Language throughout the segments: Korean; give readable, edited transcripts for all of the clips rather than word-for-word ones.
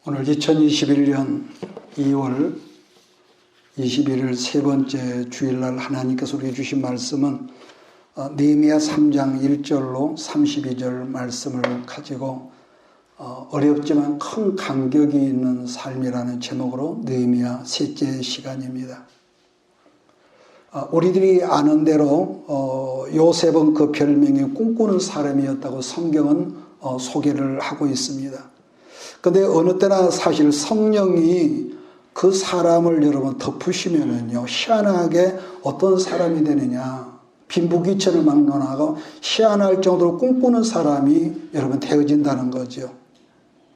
오늘 2021년 2월 21일 세 번째 주일날 하나님께서 우리에게 주신 말씀은 느헤미야 3장 1절로 32절 말씀을 가지고 어렵지만 큰 간격이 있는 삶이라는 제목으로 느헤미야 셋째 시간입니다. 우리들이 아는 대로 요셉은 그 별명이 꿈꾸는 사람이었다고 성경은 소개를 하고 있습니다. 그런데 어느 때나 사실 성령이 그 사람을 여러분 덮으시면은요, 희한하게 어떤 사람이 되느냐, 빈부귀천을 막론하고 희한할 정도로 꿈꾸는 사람이 여러분 되어진다는 거죠.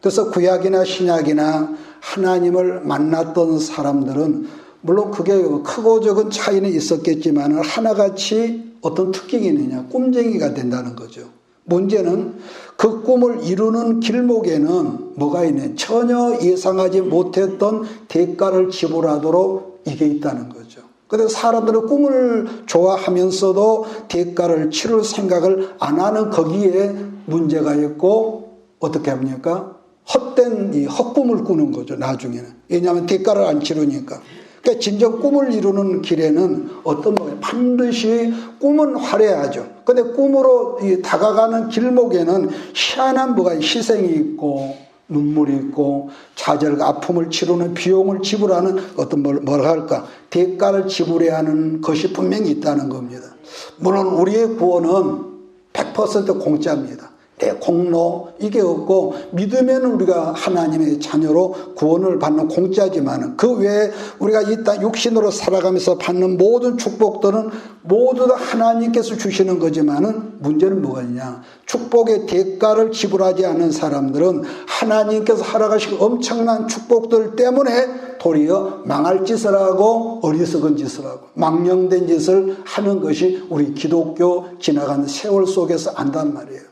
그래서 구약이나 신약이나 하나님을 만났던 사람들은 물론 그게 크고 적은 차이는 있었겠지만 하나같이 어떤 특징이 있느냐, 꿈쟁이가 된다는 거죠. 문제는 그 꿈을 이루는 길목에는 뭐가 있냐, 전혀 예상하지 못했던 대가를 지불하도록 이게 있다는 거죠. 그런데 사람들은 꿈을 좋아하면서도 대가를 치를 생각을 안 하는 거기에 문제가 있고, 어떻게 합니까? 헛된 이 헛꿈을 꾸는 거죠, 나중에는. 왜냐하면 대가를 안 치르니까. 그러니까 진정 꿈을 이루는 길에는 어떤 거예요? 반드시 꿈은 화려하죠. 근데 꿈으로 다가가는 길목에는 희한한 뭐가 희생이 있고 눈물이 있고 좌절과 아픔을 치르는 비용을 지불하는 어떤 뭐라 할까? 대가를 지불해야 하는 것이 분명히 있다는 겁니다. 물론 우리의 구원은 100% 공짜입니다. 내 공로 이게 없고 믿으면 우리가 하나님의 자녀로 구원을 받는 공짜지만 그 외에 우리가 이 땅 육신으로 살아가면서 받는 모든 축복들은 모두 다 하나님께서 주시는 거지만은 문제는 뭐가 있냐, 축복의 대가를 지불하지 않는 사람들은 하나님께서 허락하신 엄청난 축복들 때문에 도리어 망할 짓을 하고 어리석은 짓을 하고 망령된 짓을 하는 것이 우리 기독교 지나간 세월 속에서 안단 말이에요.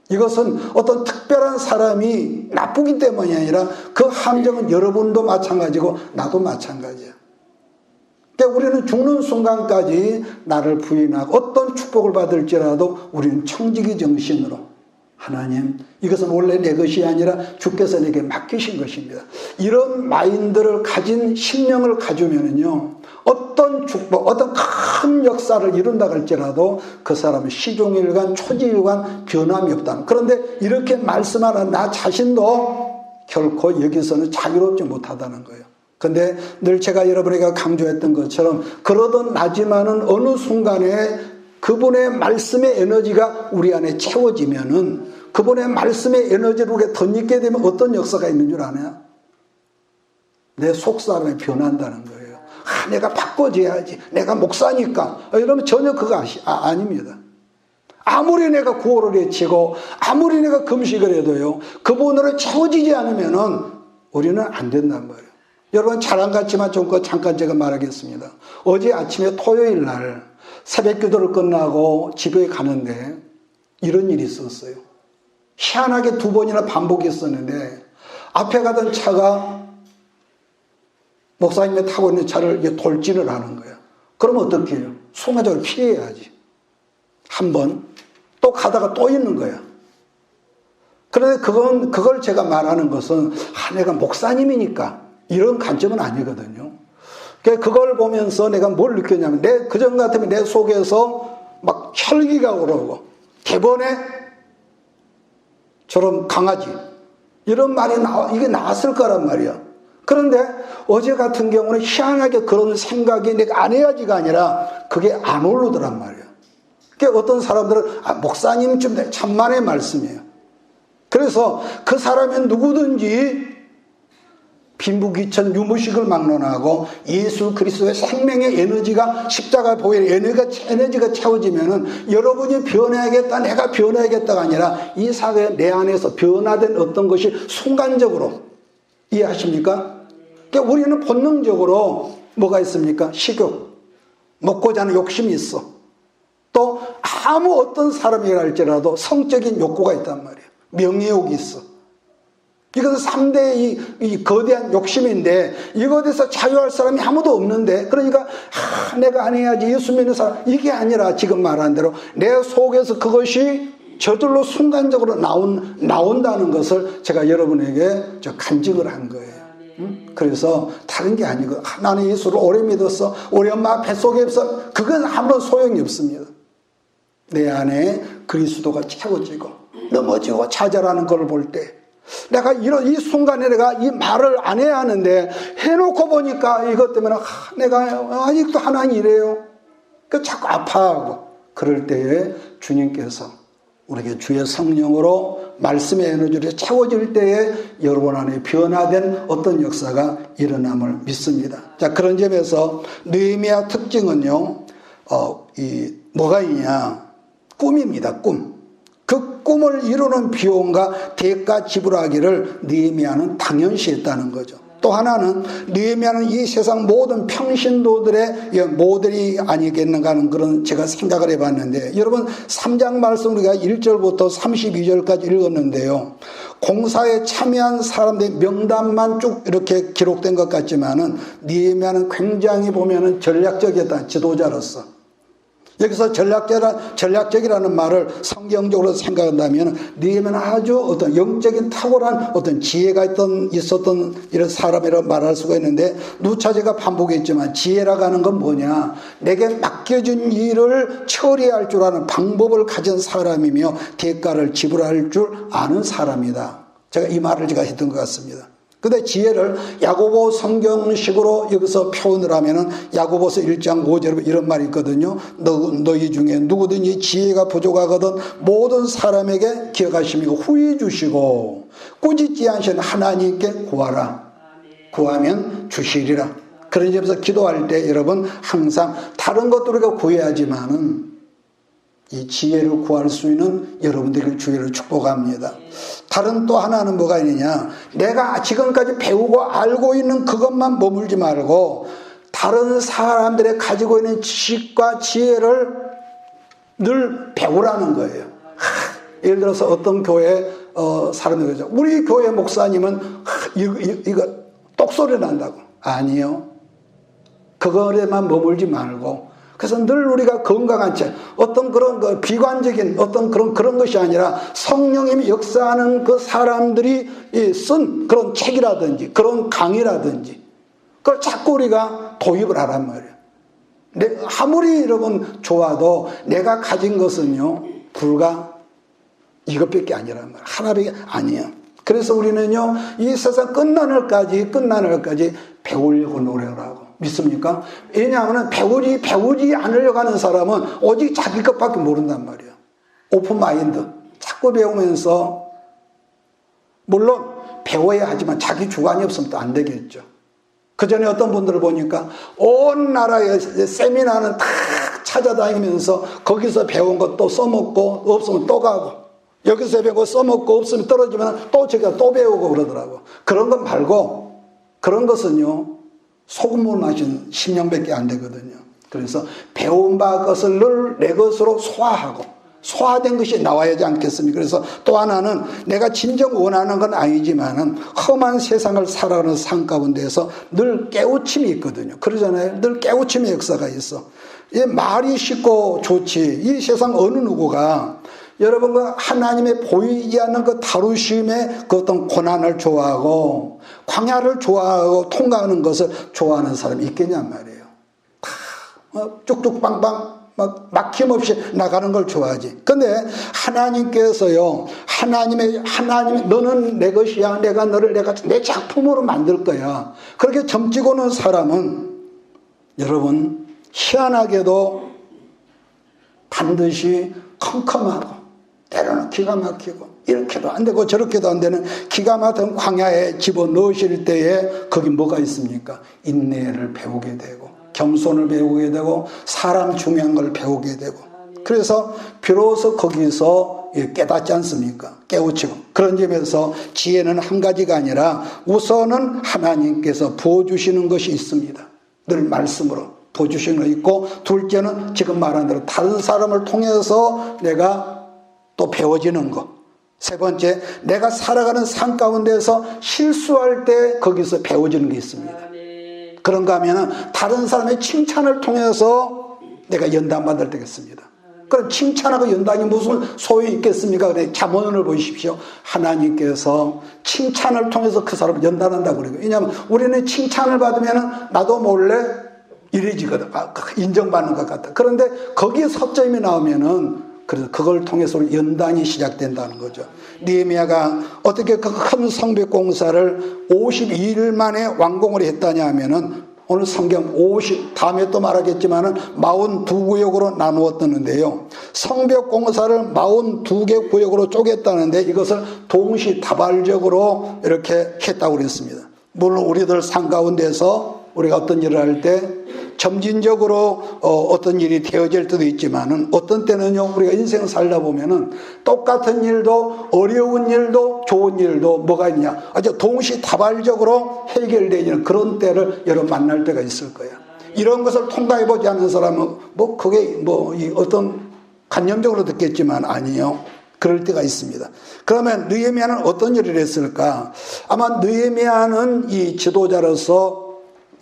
이것은 어떤 특별한 사람이 나쁘기 때문이 아니라 그 함정은 여러분도 마찬가지고 나도 마찬가지야. 그러니까 우리는 죽는 순간까지 나를 부인하고 어떤 축복을 받을지라도 우리는 청지기 정신으로, 하나님 이것은 원래 내 것이 아니라 주께서 내게 맡기신 것입니다, 이런 마인드를 가진 심령을 가지면은요, 어떤 축복, 어떤 큰 역사를 이룬다 할지라도 그 사람은 시종일관 초지일관 변함이 없다. 그런데 이렇게 말씀하는 나 자신도 결코 여기서는 자유롭지 못하다는 거예요. 근데 늘 제가 여러분에게 강조했던 것처럼 그러던 나지만은 어느 순간에 그분의 말씀의 에너지가 우리 안에 채워지면은 그분의 말씀의 에너지를 우리가 덧입게 되면 어떤 역사가 있는 줄 아나요? 내 속사람이 변한다는 거예요. 내가 바꿔줘야지, 내가 목사니까 이러면 전혀 그거 아닙니다. 아무리 내가 구호를 외치고 아무리 내가 금식을 해도요, 그분으로 채워지지 않으면은 우리는 안 된단 말이에요. 여러분 잘 안 갔지만 좀 잠깐 제가 말하겠습니다. 어제 아침에 토요일 날 새벽 기도를 끝나고 집에 가는데 이런 일이 있었어요. 희한하게 2번이나 반복했었는데 앞에 가던 차가 목사님이 타고 있는 차를 돌진을 하는 거예요. 그럼 어떻게 해요? 순간적으로 피해야지. 한 번 또 가다가 또 있는 거야. 그런데 그걸 제가 말하는 것은 내가 목사님이니까 이런 관점은 아니거든요. 그걸 보면서 내가 뭘 느꼈냐면, 그전 같으면 내 속에서 막 혈기가 오르고 대번에 저런 강아지 이런 말이 이게 나왔을 거란 말이야. 그런데 어제 같은 경우는 희한하게 그런 생각이 내가 안 해야지가 아니라 그게 안 오르더란 말이에요. 그러니까 어떤 사람들은 목사님 좀 천만의 말씀이에요. 그래서 그 사람은 누구든지 빈부귀천 유무식을 막론하고 예수 그리스도의 생명의 에너지가 십자가 보혈의 에너지가 채워지면은 여러분이 변해야겠다, 내가 변해야겠다가 아니라 이 사회 내 안에서 변화된 어떤 것이 순간적으로, 이해하십니까? 그러니까 우리는 본능적으로 뭐가 있습니까? 식욕, 먹고자 하는 욕심이 있어. 또 아무 어떤 사람이라 할지라도 성적인 욕구가 있단 말이에요. 명예욕이 있어. 이것은 3대의 이 거대한 욕심인데 이것에서 자유할 사람이 아무도 없는데, 그러니까 내가 안 해야지, 예수 믿는 사람, 이게 아니라 지금 말한 대로 내 속에서 그것이 저절로 순간적으로 나온다는 것을 제가 여러분에게 간증을 한 거예요. 그래서 다른 게 아니고 나는 예수를 오래 믿었어. 우리 엄마 뱃속에 없어. 그건 아무런 소용이 없습니다. 내 안에 그리스도가 채워지고 넘어지고 좌절하는 걸 볼 때 내가 이 순간에 내가 이 말을 안 해야 하는데 해놓고 보니까 이것 때문에 내가 아직도 하나님 이래요. 그 자꾸 아파하고 그럴 때에 주님께서 우리에게 주의 성령으로 말씀의 에너지를 채워질 때에 여러분 안에 변화된 어떤 역사가 일어남을 믿습니다. 자, 그런 점에서 느헤미야 특징은요, 뭐가 있냐? 꿈입니다. 꿈. 그 꿈을 이루는 비용과 대가 지불하기를 느헤미야는 당연시했다는 거죠. 또 하나는 느헤미야는 이 세상 모든 평신도들의 모델이 아니겠는가 하는 그런 제가 생각을 해봤는데, 여러분 3장 말씀 우리가 1절부터 32절까지 읽었는데요. 공사에 참여한 사람들의 명단만 쭉 이렇게 기록된 것 같지만은 느헤미야는 굉장히 보면은 전략적이었다. 지도자로서. 여기서 전략적이라는 말을 성경적으로 생각한다면 느헤미야는 아주 어떤 영적인 탁월한 어떤 지혜가 있었던 이런 사람이라고 말할 수가 있는데, 누차 제가 반복했지만 지혜라고 하는 건 뭐냐? 내게 맡겨진 일을 처리할 줄 아는 방법을 가진 사람이며 대가를 지불할 줄 아는 사람이다. 제가 이 말을 제가 했던 것 같습니다. 근데 지혜를 야고보 성경식으로 여기서 표현을 하면은 야고보서 1장 5절에 이런 말이 있거든요. 너희 중에 누구든지 지혜가 부족하거든 모든 사람에게 기억하시며 후히 주시고 꾸짖지 않으신 하나님께 구하라. 구하면 주시리라. 그런 점에서 기도할 때 여러분 항상 다른 것도 우리가 구해야지만은 이 지혜를 구할 수 있는 여러분들의 주의를 축복합니다. 다른 또 하나는 뭐가 있느냐? 내가 지금까지 배우고 알고 있는 그것만 머물지 말고 다른 사람들의 가지고 있는 지식과 지혜를 늘 배우라는 거예요. 예를 들어서 어떤 교회 사람들이 그러죠. 우리 교회 목사님은 이거 똑소리 난다고. 아니요. 그거에만 머물지 말고, 그래서 늘 우리가 건강한 채 어떤 그런 비관적인 어떤 그런 것이 아니라 성령님이 역사하는 그 사람들이 쓴 그런 책이라든지 그런 강의라든지 그걸 자꾸 우리가 도입을 하란 말이에요. 아무리 여러분 좋아도 내가 가진 것은요 불과 이것밖에 아니란 말이에요. 하나밖에 아니에요. 그래서 우리는요 이 세상 끝나는 날까지 배우려고 노력을 하고. 믿습니까? 왜냐하면 배우지 않으려고 하는 사람은 오직 자기 것밖에 모른단 말이에요. 오픈 마인드. 자꾸 배우면서, 물론 배워야 하지만 자기 주관이 없으면 또 안 되겠죠. 그 전에 어떤 분들을 보니까 온 나라에 세미나는 다 찾아다니면서 거기서 배운 것 또 써먹고 없으면 또 가고, 여기서 배우고 써먹고 없으면 떨어지면 또 제가 또 배우고 그러더라고. 그런 건 말고, 그런 것은요 소금물 마신 심령밖에 안 되거든요. 그래서 배운 바 것을 늘 내 것으로 소화하고 소화된 것이 나와야 하지 않겠습니까? 그래서 또 하나는 내가 진정 원하는 건 아니지만은 험한 세상을 살아가는 삶 가운데에서 늘 깨우침이 있거든요. 그러잖아요. 늘 깨우침의 역사가 있어. 말이 쉽고 좋지. 이 세상 어느 누구가 여러분과 하나님의 보이지 않는 그 다루심의 그 어떤 고난을 좋아하고 광야를 좋아하고 통과하는 것을 좋아하는 사람이 있겠냔 말이에요. 쭉쭉 빵빵 막 막힘없이 나가는 걸 좋아하지. 근데 하나님께서요, 하나님 너는 내 것이야. 내가 너를 내 작품으로 만들 거야. 그렇게 점찍어 놓은 사람은 여러분 희한하게도 반드시 컴컴하고 때로는 기가 막히고 이렇게도 안 되고 저렇게도 안 되는 기가 막힌 광야에 집어넣으실 때에 거기 뭐가 있습니까? 인내를 배우게 되고 겸손을 배우게 되고 사람 중요한 걸 배우게 되고, 그래서 비로소 거기서 깨닫지 않습니까? 깨우치고. 그런 점에서 지혜는 한 가지가 아니라 우선은 하나님께서 부어주시는 것이 있습니다. 늘 말씀으로 부어주시는 거 있고, 둘째는 지금 말한 대로 다른 사람을 통해서 내가 또 배워지는 것. 세 번째, 내가 살아가는 삶 가운데서 실수할 때 거기서 배워지는 게 있습니다. 그런가 하면 다른 사람의 칭찬을 통해서 내가 연단받을 때겠습니다. 그럼 칭찬하고 연단이 무슨 소용이 있겠습니까? 그래, 잠언을 보십시오. 하나님께서 칭찬을 통해서 그 사람을 연단한다고 그래요. 왜냐하면 우리는 칭찬을 받으면 나도 몰래 이래지거든. 인정받는 것 같다. 그런데 거기에 서점이 나오면은 그래서 그걸 통해서 연단이 시작된다는 거죠. 느헤미야가 어떻게 그 큰 성벽 공사를 52일 만에 완공을 했다냐 하면은 오늘 성경 다음에 또 말하겠지만은 42구역으로 나누었다는데요. 성벽 공사를 42개 구역으로 쪼갰다는데 이것을 동시다발적으로 이렇게 했다고 그랬습니다. 물론 우리들 삶 가운데서 우리가 어떤 일을 할 때 점진적으로 어떤 일이 되어질 때도 있지만은 어떤 때는요, 우리가 인생을 살다 보면은 똑같은 일도 어려운 일도 좋은 일도 뭐가 있냐, 아주 동시다발적으로 해결되는 그런 때를 여러분 만날 때가 있을 거예요. 이런 것을 통과해 보지 않는 사람은 그게 어떤 관념적으로 듣겠지만 아니요. 그럴 때가 있습니다. 그러면 느헤미야는 어떤 일을 했을까? 아마 느헤미야는 이 지도자로서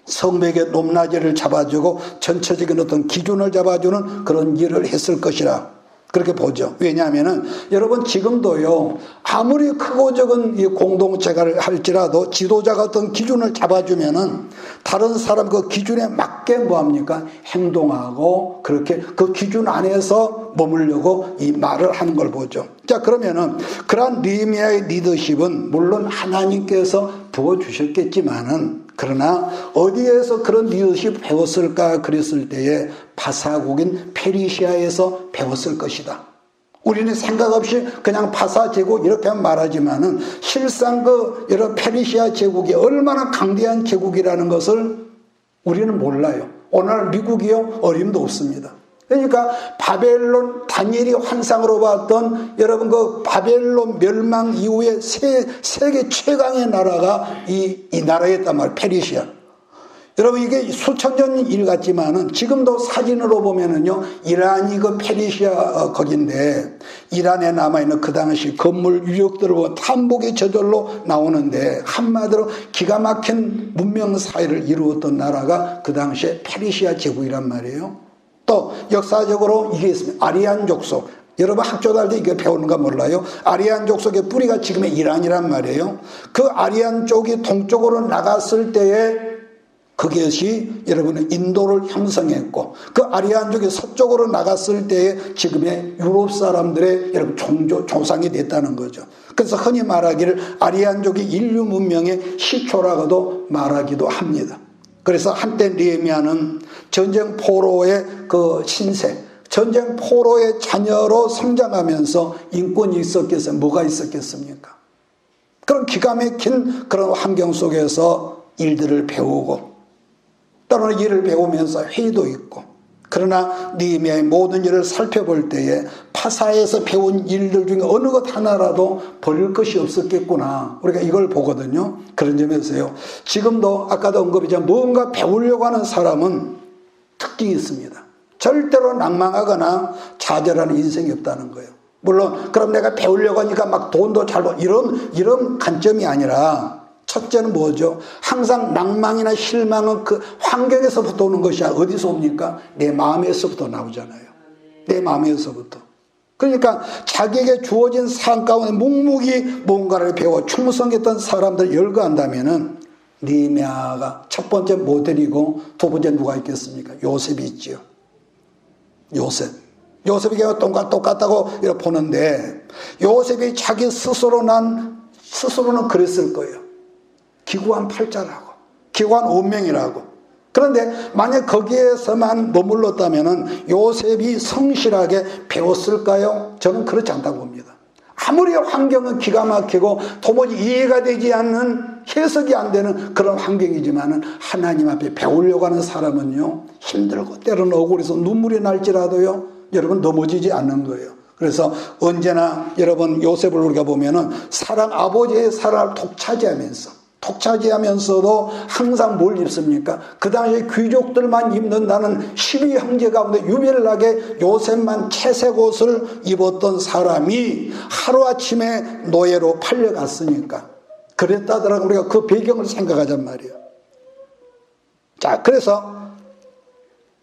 성벽의 높낮이를 잡아주고 전체적인 어떤 기준을 잡아주는 그런 일을 했을 것이라 그렇게 보죠. 왜냐하면은 여러분 지금도요, 아무리 크고 적은 이 공동체가 할지라도 지도자가 어떤 기준을 잡아주면은 다른 사람 그 기준에 맞게 뭐합니까? 행동하고 그렇게 그 기준 안에서 머물려고 이 말을 하는 걸 보죠. 자, 그러면은 그러한 느헤미야의 리더십은 물론 하나님께서 부어주셨겠지만은 그러나 어디에서 그런 리더십 배웠을까 그랬을 때에 바사국인 페르시아에서 배웠을 것이다. 우리는 생각 없이 그냥 바사 제국 이렇게 말하지만은 실상 여러 페르시아 제국이 얼마나 강대한 제국이라는 것을 우리는 몰라요. 오늘 미국이요, 어림도 없습니다. 그러니까 바벨론 다니엘이 환상으로 봤던 여러분 그 바벨론 멸망 이후에 세계 최강의 나라가 이 나라였단 말이에요. 페르시아. 여러분 이게 수천 년 일 같지만은 지금도 사진으로 보면은요, 이란이 그 페르시아 거긴데 이란에 남아있는 그 당시 건물 유적들을 보면 탐복의 저절로 나오는데 한마디로 기가 막힌 문명 사회를 이루었던 나라가 그 당시에 페르시아 제국이란 말이에요. 또 역사적으로 이게 있습니다. 아리안 족속. 여러분 학교 다닐 때 이거 배우는가 몰라요? 아리안 족속의 뿌리가 지금의 이란이란 말이에요. 그 아리안 쪽이 동쪽으로 나갔을 때에 그것이 여러분은 인도를 형성했고 그 아리안 쪽이 서쪽으로 나갔을 때에 지금의 유럽 사람들의 여러분 조상이 됐다는 거죠. 그래서 흔히 말하기를 아리안족이 인류 문명의 시초라고도 말하기도 합니다. 그래서 한때 느헤미야는 전쟁 포로의 그 신세, 전쟁 포로의 자녀로 성장하면서 인권이 있었겠어요? 뭐가 있었겠습니까? 그런 기가 막힌 그런 환경 속에서 일들을 배우고 때로는 일을 배우면서 회의도 있고, 그러나 느헤미야의 모든 일을 살펴볼 때에 파사에서 배운 일들 중에 어느 것 하나라도 버릴 것이 없었겠구나, 우리가 이걸 보거든요. 그런 점에서요, 지금도 아까도 언급했지만 뭔가 배우려고 하는 사람은 특징이 있습니다. 절대로 낭망하거나 좌절하는 인생이 없다는 거예요. 물론 그럼 내가 배우려고 하니까 막 돈도 잘 벌, 이런 관점이 아니라, 첫째는 뭐죠? 항상 낭망이나 실망은 그 환경에서부터 오는 것이 어디서 옵니까? 내 마음에서부터 나오잖아요. 내 마음에서부터. 그러니까 자기에게 주어진 삶 가운데 묵묵히 뭔가를 배워 충성했던 사람들 열거한다면은 느헤미야가 첫 번째 모델이고, 두 번째 누가 있겠습니까? 요셉이 있지요. 요셉이 똑같다고 이렇게 보는데, 요셉이 자기 스스로는 그랬을 거예요. 기구한 팔자라고, 기구한 운명이라고. 그런데 만약 거기에서만 머물렀다면 요셉이 성실하게 배웠을까요? 저는 그렇지 않다고 봅니다. 아무리 환경은 기가 막히고 도무지 이해가 되지 않는, 해석이 안 되는 그런 환경이지만은 하나님 앞에 배우려고 하는 사람은요, 힘들고 때로는 억울해서 눈물이 날지라도요, 여러분 넘어지지 않는 거예요. 그래서 언제나 여러분 요셉을 우리가 보면은 아버지의 사랑을 독차지하면서도 항상 뭘 입습니까? 그 당시에 귀족들만 입는다는 12형제 가운데 유별나게 요셉만 채색 옷을 입었던 사람이 하루아침에 노예로 팔려갔으니까 그랬다더라고. 우리가 그 배경을 생각하잔 말이에요. 자, 그래서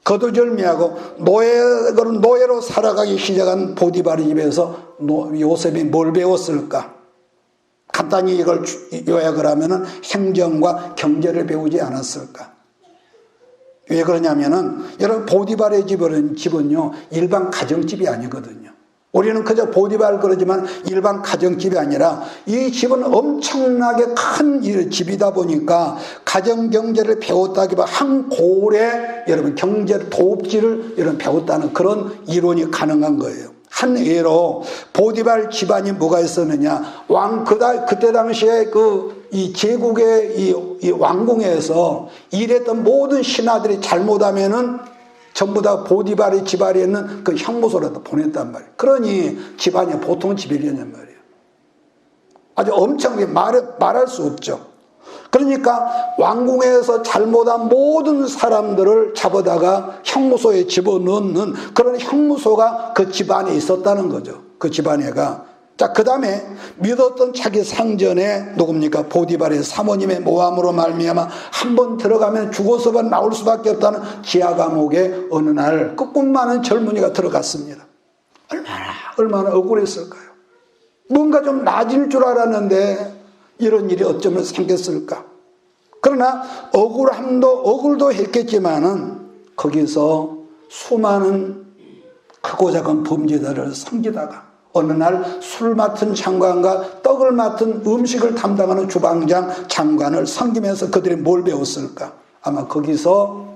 거두절미하고 노예로 살아가기 시작한 보디발의 집에서 요셉이 뭘 배웠을까? 간단히 이걸 요약을 하면은 행정과 경제를 배우지 않았을까? 왜 그러냐면은 여러분 보디발의 집은요 일반 가정집이 아니거든요. 우리는 그저 보디발 그러지만 일반 가정집이 아니라 이 집은 엄청나게 큰 집이다 보니까 가정경제를 배웠다기보다 한 고을의 여러분 경제 도읍지를 여러분 배웠다는 그런 이론이 가능한 거예요. 한 예로 보디발 집안이 뭐가 있었느냐? 그때 당시에 이 제국의 이 왕궁에서 일했던 모든 신하들이 잘못하면은 전부 다 보디발의 집안에 있는 그 형무소라도 보냈단 말이에요. 그러니 집안이 보통 집이냐는 말이에요. 아주 엄청나게 말할 수 없죠. 그러니까 왕궁에서 잘못한 모든 사람들을 잡아다가 형무소에 집어넣는 그런 형무소가 그 집안에 있었다는 거죠. 그 집안에가. 자, 그 다음에 믿었던 자기 상전에 누굽니까? 보디발의 사모님의 모함으로 말미암아 한번 들어가면 죽어서만 나올 수밖에 없다는 지하 감옥에 어느 날 꿈 많은 젊은이가 들어갔습니다. 얼마나 억울했을까요? 뭔가 좀 나아질 줄 알았는데 이런 일이 어쩌면 생겼을까? 그러나 억울도 했겠지만은 거기서 수많은 크고 작은 범죄자를 섬기다가 어느 날 술 맡은 장관과 떡을 맡은 음식을 담당하는 주방장 장관을 섬기면서 그들이 뭘 배웠을까? 아마 거기서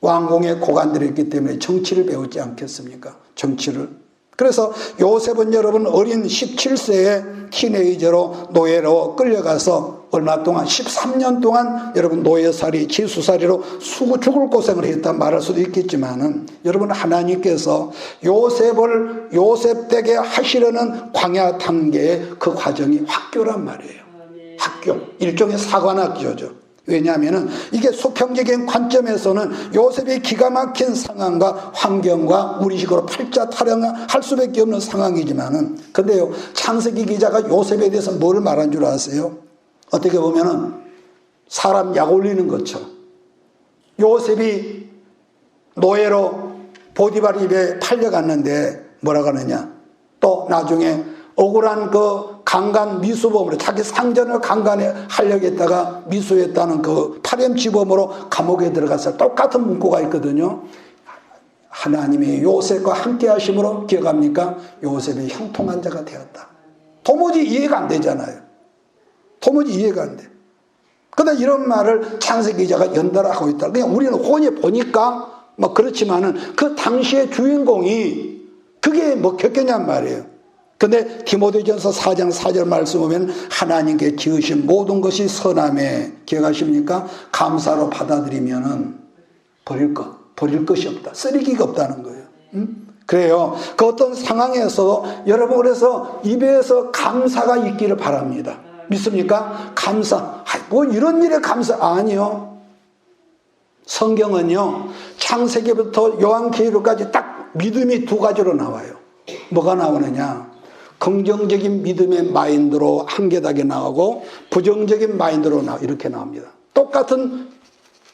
왕궁의 고관들이 있기 때문에 정치를 배우지 않겠습니까? 정치를. 그래서 요셉은 여러분 어린 17세의 티네이저로 노예로 끌려가서 얼마 동안 13년 동안 여러분 노예살이 지수살이로 죽을 고생을 했단 말할 수도 있겠지만은 여러분 하나님께서 요셉 되게 하시려는 광야 단계의 그 과정이 학교란 말이에요. 학교, 일종의 사관학교죠. 왜냐하면 이게 수평적인 관점에서는 요셉의 기가 막힌 상황과 환경과 우리식으로 팔자 타령할 수밖에 없는 상황이지만은 근데요 창세기 기자가 요셉에 대해서 뭘 말한 줄 아세요? 어떻게 보면은 사람 약 올리는 것처럼 요셉이 노예로 보디발 입에 팔려갔는데 뭐라고 하느냐? 또 나중에 억울한 그 강간 미수범으로 자기 상전을 강간하려고 했다가 미수했다는 그 파렴치범으로 감옥에 들어가서 똑같은 문구가 있거든요. 하나님이 요셉과 함께 하심으로 기억합니까? 요셉이 형통한 자가 되었다. 도무지 이해가 안 되잖아요. 도무지 이해가 안 돼. 그런데 이런 말을 창세기 기자가 연달아하고 있다. 그냥 우리는 혼이 보니까 뭐 그렇지만은 그 당시의 주인공이 그게 뭐 겪겠냔 말이에요. 근데 디모데전서 4장 4절 말씀 보면 하나님께 지으신 모든 것이 선함에 기억하십니까? 감사로 받아들이면은 버릴 것이 없다. 쓰레기가 없다는 거예요. 그래요. 그 어떤 상황에서 여러분 그래서 입에서 감사가 있기를 바랍니다. 믿습니까? 감사. 뭐 이런 일에 감사 아니요. 성경은요. 창세기부터 요한계시록까지 딱 믿음이 두 가지로 나와요. 뭐가 나오느냐? 긍정적인 믿음의 마인드로 한계닥에 나오고 부정적인 마인드로 이렇게 나옵니다. 똑같은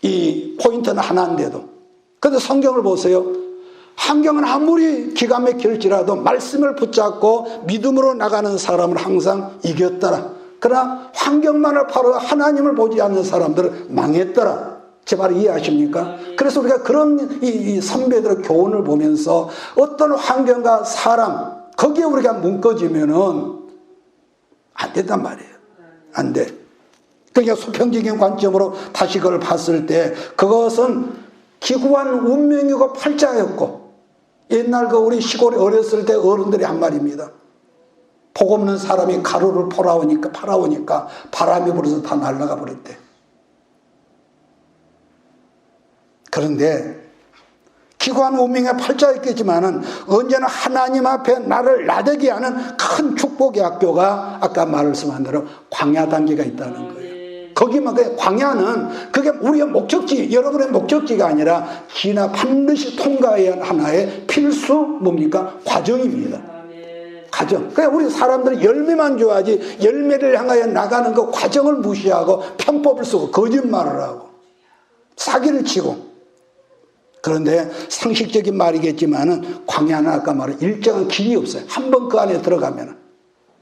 이 포인트는 하나인데도. 그런데 성경을 보세요. 환경은 아무리 기가 막힐지라도 말씀을 붙잡고 믿음으로 나가는 사람은 항상 이겼더라. 그러나 환경만을 바로 하나님을 보지 않는 사람들은 망했더라. 제 말 이해하십니까? 그래서 우리가 그런 이 선배들의 교훈을 보면서 어떤 환경과 사람 거기에 우리가 묶어지면은 안 된단 말이에요. 안 돼. 그러니까 수평적인 관점으로 다시 그걸 봤을 때 그것은 기구한 운명이고 팔자였고 옛날 그 우리 시골에 어렸을 때 어른들이 한 말입니다. 복 없는 사람이 가루를 팔아오니까 바람이 불어서 다 날아가 버렸대. 그런데 기구한 운명의 팔자였겠지만은 언제나 하나님 앞에 나를 나대게 하는 큰 축복의 학교가 아까 말씀한 대로 광야 단계가 있다는 거예요. 거기만 광야는 그게 우리의 목적지, 여러분의 목적지가 아니라 반드시 통과해야 하는 하나의 필수 뭡니까? 과정입니다. 과정. 그냥 우리 사람들은 열매만 좋아하지 열매를 향하여 나가는 그 과정을 무시하고 편법을 쓰고 거짓말을 하고 사기를 치고 그런데 상식적인 말이겠지만은 광야는 아까 말한 일정한 길이 없어요. 한번 그 안에 들어가면은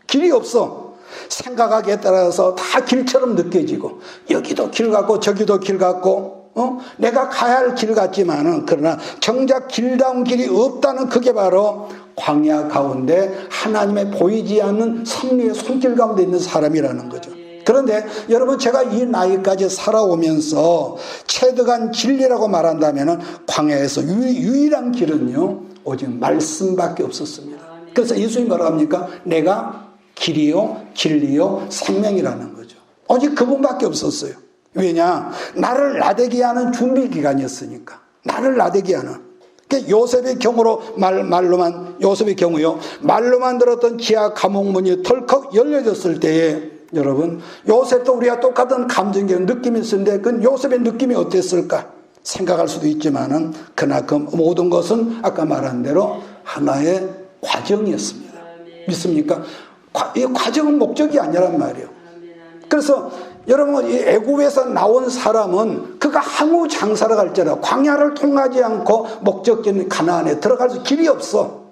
길이 없어. 생각하기에 따라서 다 길처럼 느껴지고 여기도 길 같고 저기도 길 같고 내가 가야 할 길 같지만은 그러나 정작 길다운 길이 없다는 그게 바로 광야 가운데 하나님의 보이지 않는 섭리의 손길 가운데 있는 사람이라는 거죠. 그런데 여러분 제가 이 나이까지 살아오면서 체득한 진리라고 말한다면 광야에서 유일한 길은요 오직 말씀밖에 없었습니다. 그래서 예수님이 뭐라고 합니까? 내가 길이요 진리요 생명이라는 거죠. 오직 그분밖에 없었어요. 왜냐? 나를 나대게 하는 준비 기간이었으니까. 나를 나대게 하는. 요셉의 경우로 요셉의 경우요 말로만 들었던 지하 감옥문이 덜컥 열려졌을 때에 여러분 요셉도 우리가 똑같은 감정적인 느낌이 있었는데 그 요셉의 느낌이 어땠을까 생각할 수도 있지만은 그러나 그 모든 것은 아까 말한 대로 하나의 과정이었습니다. 믿습니까? 이 과정은 목적이 아니란 말이에요. 그래서 여러분 이 애굽에서 나온 사람은 그가 아무 장사를 갈지라도 광야를 통하지 않고 목적지인 가나안에 들어갈 수 길이 없어.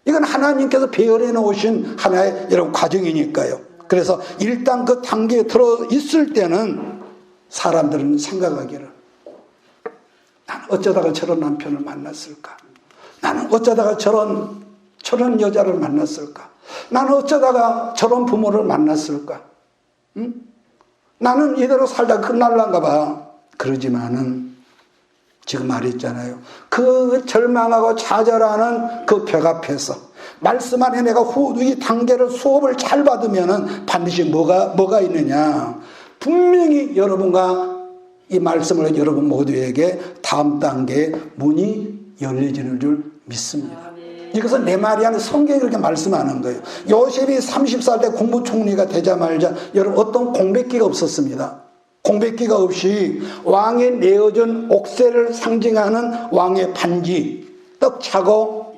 이건 하나님께서 배열해 놓으신 하나의 여러분 과정이니까요. 그래서 일단 그 단계에 들어 있을 때는 사람들은 생각하기를 나는 어쩌다가 저런 남편을 만났을까? 나는 어쩌다가 저런 여자를 만났을까? 나는 어쩌다가 저런 부모를 만났을까? 응? 나는 이대로 살다 끝날란가 봐. 그러지만은 지금 말했잖아요. 그 절망하고 좌절하는 그 벽 앞에서 말씀 안에 내가 이 단계를 수업을 잘 받으면은 반드시 뭐가 있느냐? 분명히 여러분과 이 말씀을 여러분 모두에게 다음 단계의 문이 열려지는 줄 믿습니다. 이것은 내 말이 아니라 성경이 그렇게 말씀하는 거예요. 요셉이 30살 때 국무총리가 되자마자 여러분 어떤 공백기가 없었습니다. 공백기가 없이 왕의 내어준 옥새를 상징하는 왕의 반지, 떡 차고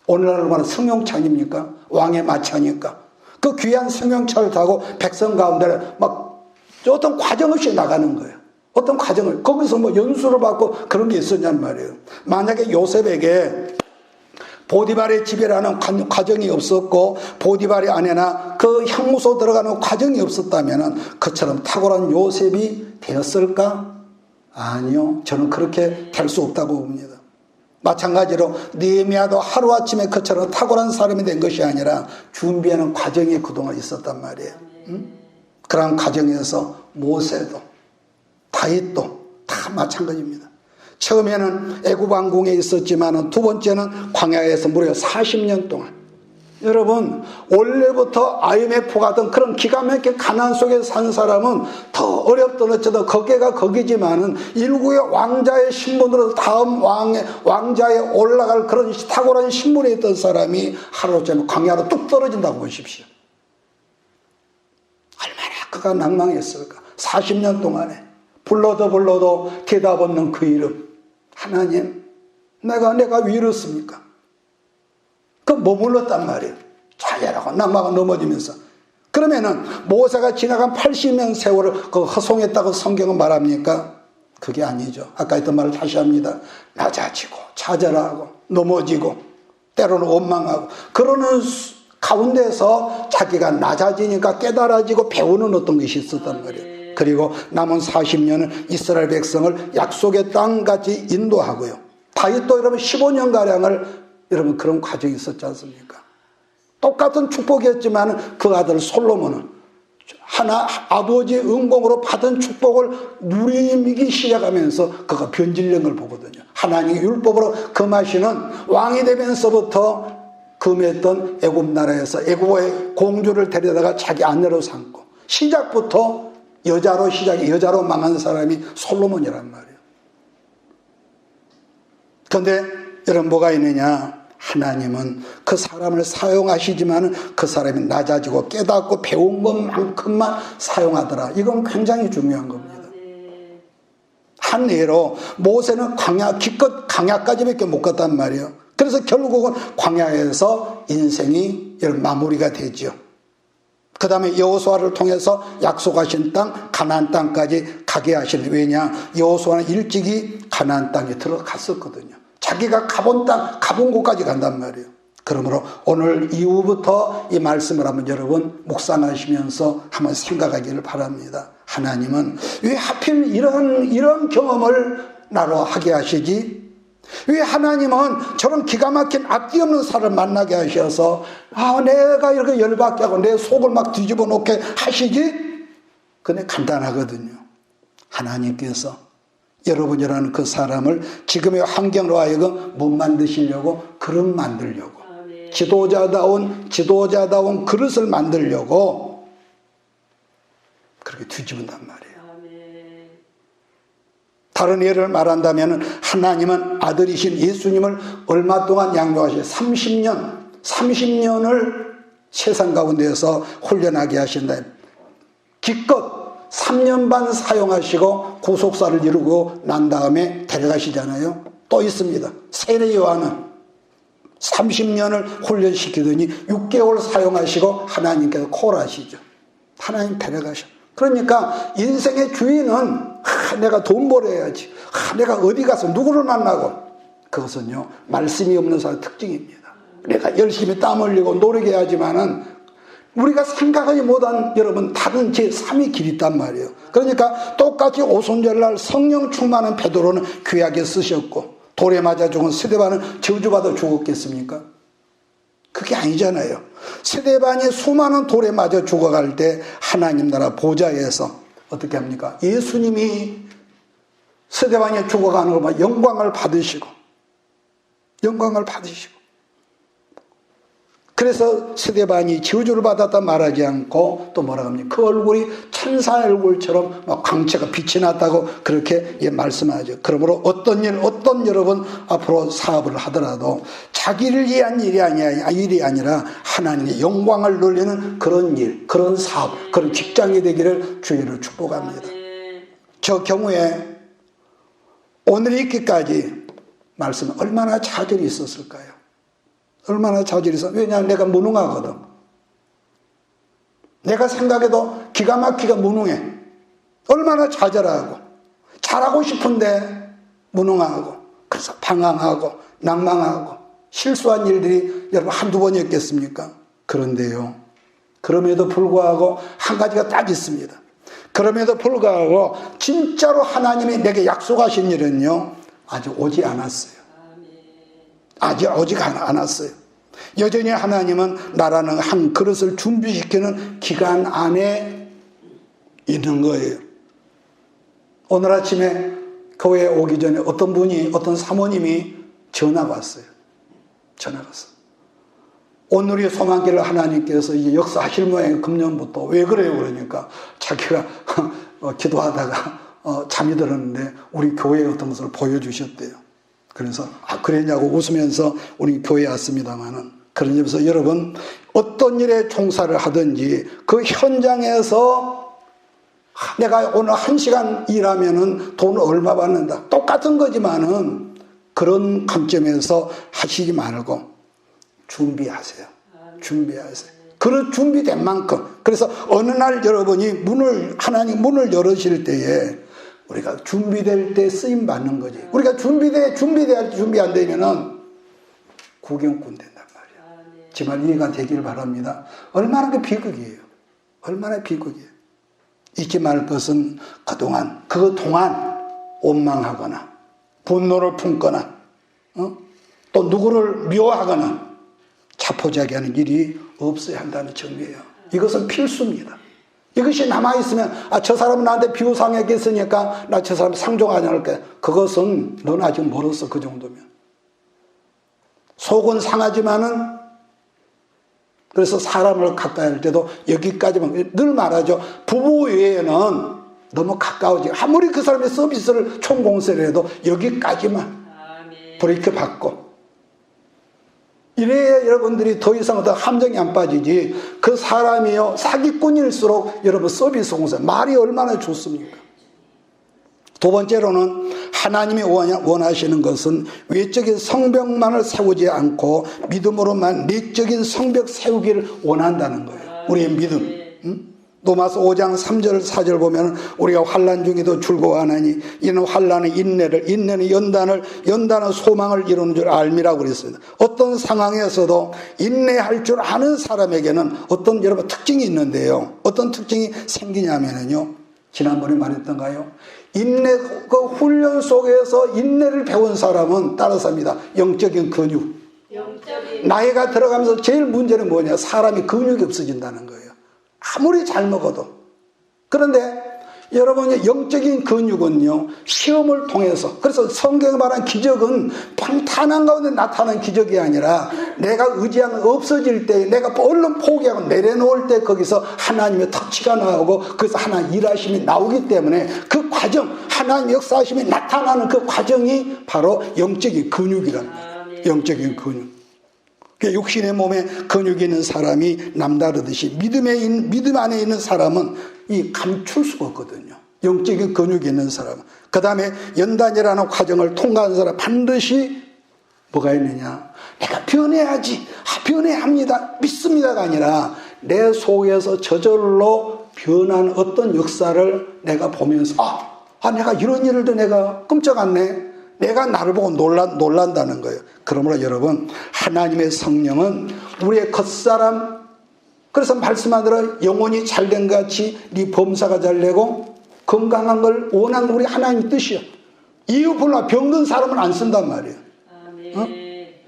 오늘날로 말하는 승용차입니까? 왕의 마차니까. 그 귀한 승용차를 타고 백성 가운데 막 어떤 과정 없이 나가는 거예요. 어떤 과정을 거기서 뭐 연수를 받고 그런 게 있었냔 말이에요. 만약에 요셉에게 보디발의 집이라는 과정이 없었고 보디발의 아내나 그 향무소 들어가는 과정이 없었다면 그처럼 탁월한 요셉이 되었을까? 아니요. 저는 그렇게 될 수 없다고 봅니다. 마찬가지로 느헤미야도 하루아침에 그처럼 탁월한 사람이 된 것이 아니라 준비하는 과정이 그동안 있었단 말이에요. 그런 과정에서 모세도 다윗도 다 마찬가지입니다. 처음에는 애굽 왕궁에 있었지만 두 번째는 광야에서 무려 40년 동안 여러분 원래부터 IMF 같은 그런 기가 막힌 가난 속에 산 사람은 더 어렵든 어쩌든 거기가 거기지만은 일국의 왕자의 신분으로 다음 왕자에 올라갈 그런 탁월한 신분에 있던 사람이 하루쯤에 광야로 뚝 떨어진다고 보십시오. 얼마나 그가 낭망했을까. 40년 동안에 불러도 대답 없는 그 이름. 하나님, 내가 왜 이렇습니까? 그 머물렀단 말이에요. 좌절하고 남하고 넘어지면서. 그러면은 모세가 지나간 80년 세월을 그 허송했다고 성경은 말합니까? 그게 아니죠. 아까 했던 말을 다시 합니다. 낮아지고 좌절하고 넘어지고 때로는 원망하고 그러는 가운데서 자기가 낮아지니까 깨달아지고 배우는 어떤 것이 있었단 말이에요. 그리고 남은 40년은 이스라엘 백성을 약속의 땅같이 인도하고요. 다윗도 여러분 15년가량을 여러분 그런 과정이 있었지 않습니까? 똑같은 축복이었지만 그 아들 솔로몬은 아버지의 은공으로 받은 축복을 누리기 시작하면서 그가 변질된 걸 보거든요. 하나님의 율법으로 금하시는 왕이 되면서부터 금했던 애굽 나라에서 애굽의 공주를 데려다가 자기 아내로 삼고 시작부터 여자로 망한 사람이 솔로몬이란 말이에요. 그런데 여러분 뭐가 있느냐? 하나님은 그 사람을 사용하시지만 그 사람이 낮아지고 깨닫고 배운 것만큼만 사용하더라. 이건 굉장히 중요한 겁니다. 한 예로 모세는 기껏 광야까지밖에 못 갔단 말이에요. 그래서 결국은 광야에서 인생이 마무리가 되죠. 그 다음에 여호수아를 통해서 약속하신 땅 가나안 땅까지 가게 하시는. 왜냐? 여호수아는 일찍이 가나안 땅에 들어갔었거든요. 자기가 가본 땅, 가본 곳까지 간단 말이에요. 그러므로 오늘 이후부터 이 말씀을 한번 여러분 묵상하시면서 한번 생각하기를 바랍니다. 하나님은 왜 하필 이런 경험을 나로 하게 하시지? 왜 하나님은 저런 기가 막힌 앞뒤 없는 사람을 만나게 하셔서 내가 이렇게 열받게 하고 내 속을 막 뒤집어 놓게 하시지? 근데 간단하거든요. 하나님께서 여러분이라는 그 사람을 지금의 환경으로 하여금 못 만드시려고 그릇 만들려고, 지도자다운 그릇을 만들려고 그렇게 뒤집은단 말이에요. 다른 예를 말한다면 하나님은 아들이신 예수님을 얼마 동안 양육하셔요? 30년을 세상 가운데에서 훈련하게 하신다. 기껏 3년 반 사용하시고 구속사를 이루고 난 다음에 데려가시잖아요. 또 있습니다. 세례 요한은 30년을 훈련시키더니 6개월 사용하시고 하나님께서 콜하시죠. 하나님 데려가셔. 그러니까 인생의 주인은 내가 돈 벌어야지, 내가 어디 가서 누구를 만나고, 그것은요 말씀이 없는 사람의 특징입니다. 내가 열심히 땀 흘리고 노력해야지만은 우리가 생각하지 못한 여러분 다른 제3의 길이 있단 말이에요. 그러니까 똑같이 오순절날 성령 충만한 베드로는 귀하게 쓰셨고 돌에 맞아 죽은 스데반은 저주받아 죽었겠습니까? 그게 아니잖아요. 스데반이 수많은 돌에 맞아 죽어갈 때 하나님 나라 보좌에서 어떻게 합니까? 예수님이 스데반이 죽어가는 걸 보면 영광을 받으시고 그래서 스데반이 저주를 받았다 말하지 않고 또 뭐라고 합니까? 그 얼굴이 천사 얼굴처럼 막 광채가 빛이 났다고 그렇게 말씀하죠. 그러므로 어떤 여러분 앞으로 사업을 하더라도 자기를 위한 일이 아니라 하나님의 영광을 돌리는 그런 일, 그런 사업, 그런 직장이 되기를 주의를 축복합니다. 저 경우에 오늘 있기까지 말씀은 얼마나 좌절이 있었을까요? 얼마나 좌절이 있어. 왜냐하면 내가 무능하거든. 내가 생각해도 기가 막히게 무능해. 얼마나 좌절하고 잘하고 싶은데 무능하고 그래서 방황하고 낭망하고 실수한 일들이 여러분 한두 번이었겠습니까? 그런데요, 그럼에도 불구하고 한 가지가 딱 있습니다. 그럼에도 불구하고 진짜로 하나님이 내게 약속하신 일은요 아직 오지 않았어요. 아직 오지 않았어요. 여전히 하나님은 나라는 한 그릇을 준비시키는 기간 안에 있는 거예요. 오늘 아침에 교회에 오기 전에 어떤 사모님이 전화가 왔어요. 오늘의 소망기를 하나님께서 이제 역사하실 모양의 금년부터. 왜 그래요? 그러니까 자기가 기도하다가 잠이 들었는데 우리 교회의 어떤 것을 보여주셨대요. 그래서 그랬냐고 웃으면서 우리 교회에 왔습니다만은, 그러면서 여러분 어떤 일에 종사를 하든지 그 현장에서 내가 오늘 1시간 일하면은 돈을 얼마 받는다, 똑같은 거지만은 그런 관점에서 하시지 말고 준비하세요. 그런 준비된 만큼. 그래서 어느 날 여러분이 하나님 문을 열으실 때에 우리가 준비될 때 쓰임 받는 거지. 우리가 준비돼야 준비 안 되면은 구경꾼 된단 말이야. 정말 이해가 되기를 바랍니다. 얼마나 그 비극이에요. 잊지 말 것은 그동안 원망하거나 분노를 품거나 또 누구를 미워하거나 자포자기하는 일이 없어야 한다는 점이에요. 이것은 필수입니다. 이것이 남아있으면 저 사람은 나한테 비호상했겠으니까 나 저 사람 상종하지 않을게. 그것은 넌 아직 멀었어. 그 정도면. 속은 상하지만은, 그래서 사람을 가까이 할 때도 여기까지만, 늘 말하죠. 부부 외에는 너무 가까워지. 아무리 그 사람의 서비스를 총공세를 해도 여기까지만 브레이크 받고, 이래야 여러분들이 더 이상 어떤 함정이 안 빠지지. 그 사람이요 사기꾼일수록 여러분 서비스 공세 말이 얼마나 좋습니까? 두 번째로는 하나님이 원하시는 것은 외적인 성벽만을 세우지 않고 믿음으로만 내적인 성벽 세우기를 원한다는 거예요. 우리의 믿음. 로마서 5장 3절 4절 보면 우리가 환난 중에도 즐거워하나니 이는 환난은 인내를, 인내는 연단을, 연단은 소망을 이루는 줄 알미라고 그랬습니다. 어떤 상황에서도 인내할 줄 아는 사람에게는 어떤 여러분 특징이 있는데요. 어떤 특징이 생기냐면요, 지난번에 말했던가요? 인내, 그 훈련 속에서 인내를 배운 사람은 따라서 합니다. 영적인 근육. 나이가 들어가면서 제일 문제는 뭐냐? 사람이 근육이 없어진다는 거예요. 아무리 잘 먹어도. 그런데 여러분, 영적인 근육은요, 시험을 통해서, 그래서 성경에 말한 기적은 평탄한 가운데 나타나는 기적이 아니라 내가 의지하면 없어질 때, 내가 얼른 포기하고 내려놓을 때 거기서 하나님의 터치가 나오고 그래서 하나님 일하심이 나오기 때문에 그 과정, 하나님의 역사하심이 나타나는 그 과정이 바로 영적인 근육이란 말이에요. 영적인 근육. 육신의 몸에 근육이 있는 사람이 남다르듯이 믿음 안에 있는 사람은 이 감출 수가 없거든요. 영적인 근육이 있는 사람은. 그 다음에 연단이라는 과정을 통과하는 사람 반드시 뭐가 있느냐? 내가 변해야지, 변해야 합니다, 믿습니다가 아니라 내 속에서 저절로 변한 어떤 역사를 내가 보면서 내가 이런 일도 내가 끔찍 않네, 내가 나를 보고 놀란다는 거예요. 그러므로 여러분, 하나님의 성령은 우리의 겉사람, 그래서 말씀하더라, 영혼이 잘된 것 같이 네 범사가 잘되고 건강한 걸 원하는 우리 하나님의 뜻이요. 이유 불나 병든 사람은 안 쓴단 말이에요.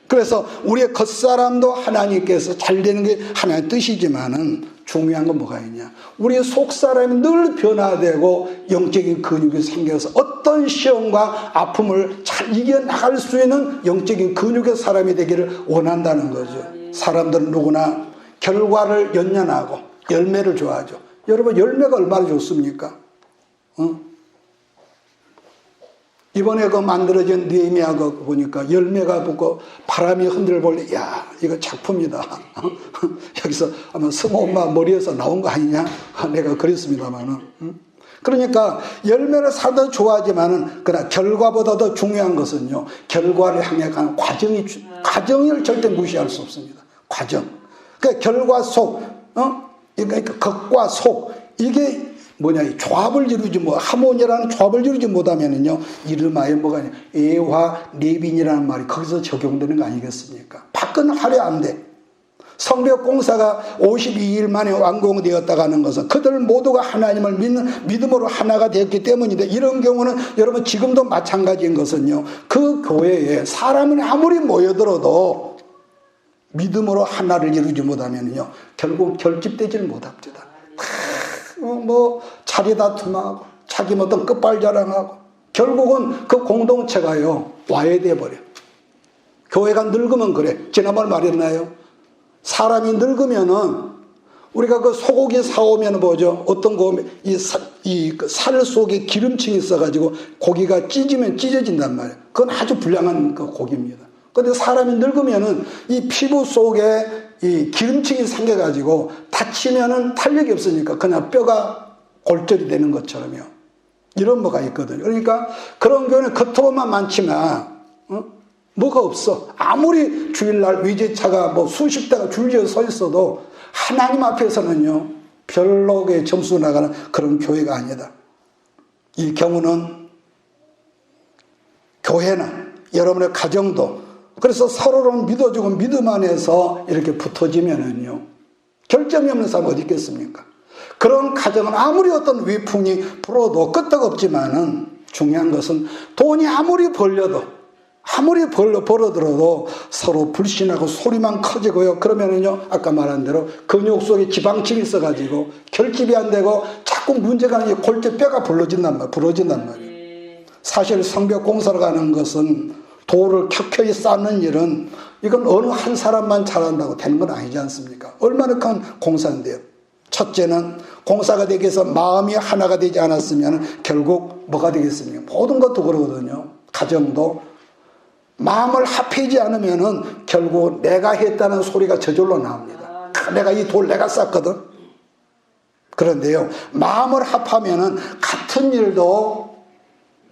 그래서 우리의 겉사람도 하나님께서 잘되는 게 하나님의 뜻이지만은 중요한 건 뭐가 있냐? 우리의 속사람이 늘 변화되고 영적인 근육이 생겨서 어떤 시험과 아픔을 잘 이겨나갈 수 있는 영적인 근육의 사람이 되기를 원한다는 거죠. 사람들은 누구나 결과를 연연하고 열매를 좋아하죠. 여러분, 열매가 얼마나 좋습니까? 이번에 그 만들어진 느헤미야 그 보니까 열매가 붙고 바람이 흔들볼래, 야, 이거 작품이다. 여기서 아마 성호 엄마 머리에서 나온 거 아니냐? 내가 그랬습니다만은. 그러니까 열매를 사도 좋아하지만은 그러나 결과보다 더 중요한 것은요, 결과를 향해 가는 과정을 절대 무시할 수 없습니다. 과정. 그러니까 결과 속, 그러니까 겉과 속, 이게 뭐냐, 이 조합을 이루지 하모니라는 조합을 이루지 못하면은요, 이름하여 뭐가 아니냐, 에화 레빈이라는 말이 거기서 적용되는 거 아니겠습니까? 밖은 하려 안 돼. 성벽 공사가 52일 만에 완공되었다고 하는 것은 그들 모두가 하나님을 믿는 믿음으로 하나가 되었기 때문인데, 이런 경우는 여러분 지금도 마찬가지인 것은요, 그 교회에 사람이 아무리 모여들어도 믿음으로 하나를 이루지 못하면요, 결국 결집되지를 못합니다. 자리 다툼하고 자기 어떤 끝발 자랑하고 결국은 그 공동체가요, 와해돼 버려. 교회가 늙으면 그래. 지난번 말했나요? 사람이 늙으면은 우리가 그 소고기 사오면 뭐죠? 어떤 살 속에 기름층이 있어가지고 고기가 찢으면 찢어진단 말이에요. 그건 아주 불량한 그 고기입니다. 근데 사람이 늙으면은 이 피부 속에 이 기름층이 생겨가지고 다치면은 탄력이 없으니까 그냥 뼈가 골절이 되는 것처럼요. 이런 뭐가 있거든요. 그러니까 그런 경우는 겉으로만 많지만, 뭐가 없어. 아무리 주일날 위제차가 수십 대가 줄지어 서 있어도 하나님 앞에서는요, 별로 점수 나가는 그런 교회가 아니다. 이 경우는 교회는 여러분의 가정도, 그래서 서로를 믿어주고 믿음 안에서 이렇게 붙어지면은요, 결점이 없는 사람 어디 있겠습니까? 그런 가정은 아무리 어떤 위풍이 불어도 끄떡없지만은 중요한 것은 돈이 아무리 벌어들어도 서로 불신하고 소리만 커지고요. 그러면은요, 아까 말한 대로 근육 속에 지방층이 있어가지고 결집이 안 되고 자꾸 문제가 아니라 골절 뼈가 부러진단 말이에요. 사실 성벽 공사를 가는 것은 돌을 켜켜이 쌓는 일은 이건 어느 한 사람만 잘한다고 되는 건 아니지 않습니까? 얼마나 큰 공사인데요. 첫째는 공사가 되기 위해서 마음이 하나가 되지 않았으면 결국 뭐가 되겠습니까? 모든 것도 그러거든요. 가정도 마음을 합하지 않으면은 결국 내가 했다는 소리가 저절로 나옵니다. 내가 이 돌 내가 쌌거든. 그런데요, 마음을 합하면은 같은 일도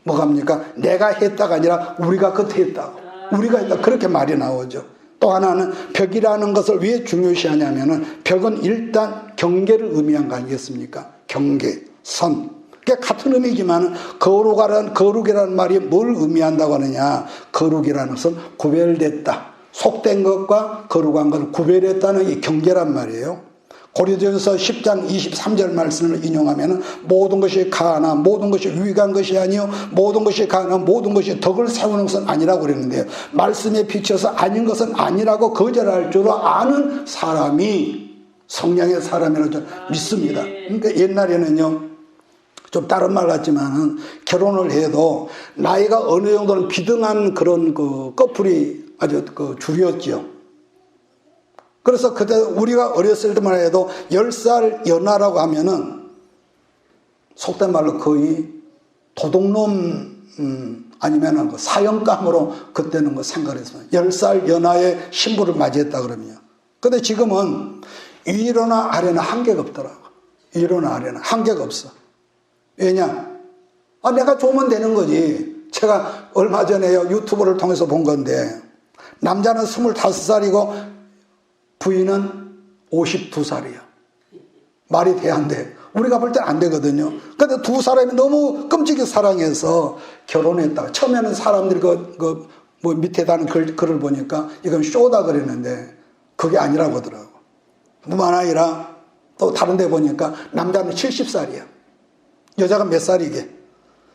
뭐갑니까? 내가 했다가 아니라 우리가 그때 했다고. 우리가 했다. 그렇게 말이 나오죠. 또 하나는 벽이라는 것을 왜 중요시하냐면은 벽은 일단 경계를 의미한 거 아니겠습니까? 경계, 선. 그러니까 같은 의미지만 거룩이라는 말이 뭘 의미한다고 하느냐? 거룩이라는 것은 구별됐다. 속된 것과 거룩한 것을 구별했다는 이 경계란 말이에요. 고린도전서 10장 23절 말씀을 인용하면 모든 것이 가하나 모든 것이 유익한 것이 아니요 모든 것이 가하나 모든 것이 덕을 세우는 것은 아니라고 그랬는데요. 말씀에 비춰서 아닌 것은 아니라고 거절할 줄 아는 사람이 성령의 사람이라고 저는 믿습니다. 그러니까 옛날에는요, 좀 다른 말 같지만은 결혼을 해도 나이가 어느 정도는 비등한 그런 그 커플이 아주 그 주류였지요. 그래서 그때 우리가 어렸을 때만 해도 10살 연하라고 하면은 속된 말로 거의 도둑놈 아니면은 그 사형감으로 그때는 그 생각을 했습니다. 10살 연하의 신부를 맞이했다 그러면요. 근데 지금은 위로나 아래나 한계가 없더라고. 위로나 아래나 한계가 없어. 왜냐? 내가 좋으면 되는 거지. 제가 얼마 전에요, 유튜브를 통해서 본 건데, 남자는 25살이고, 부인은 52살이야. 말이 돼, 안 돼? 우리가 볼 땐 안 되거든요. 근데 두 사람이 너무 끔찍이 사랑해서 결혼했다가, 처음에는 사람들이 뭐 밑에 다는 글을 보니까 이건 쇼다 그랬는데, 그게 아니라고 하더라고. 뿐만 아니라, 또 다른 데 보니까 남자는 70살이야. 여자가 몇 살이게?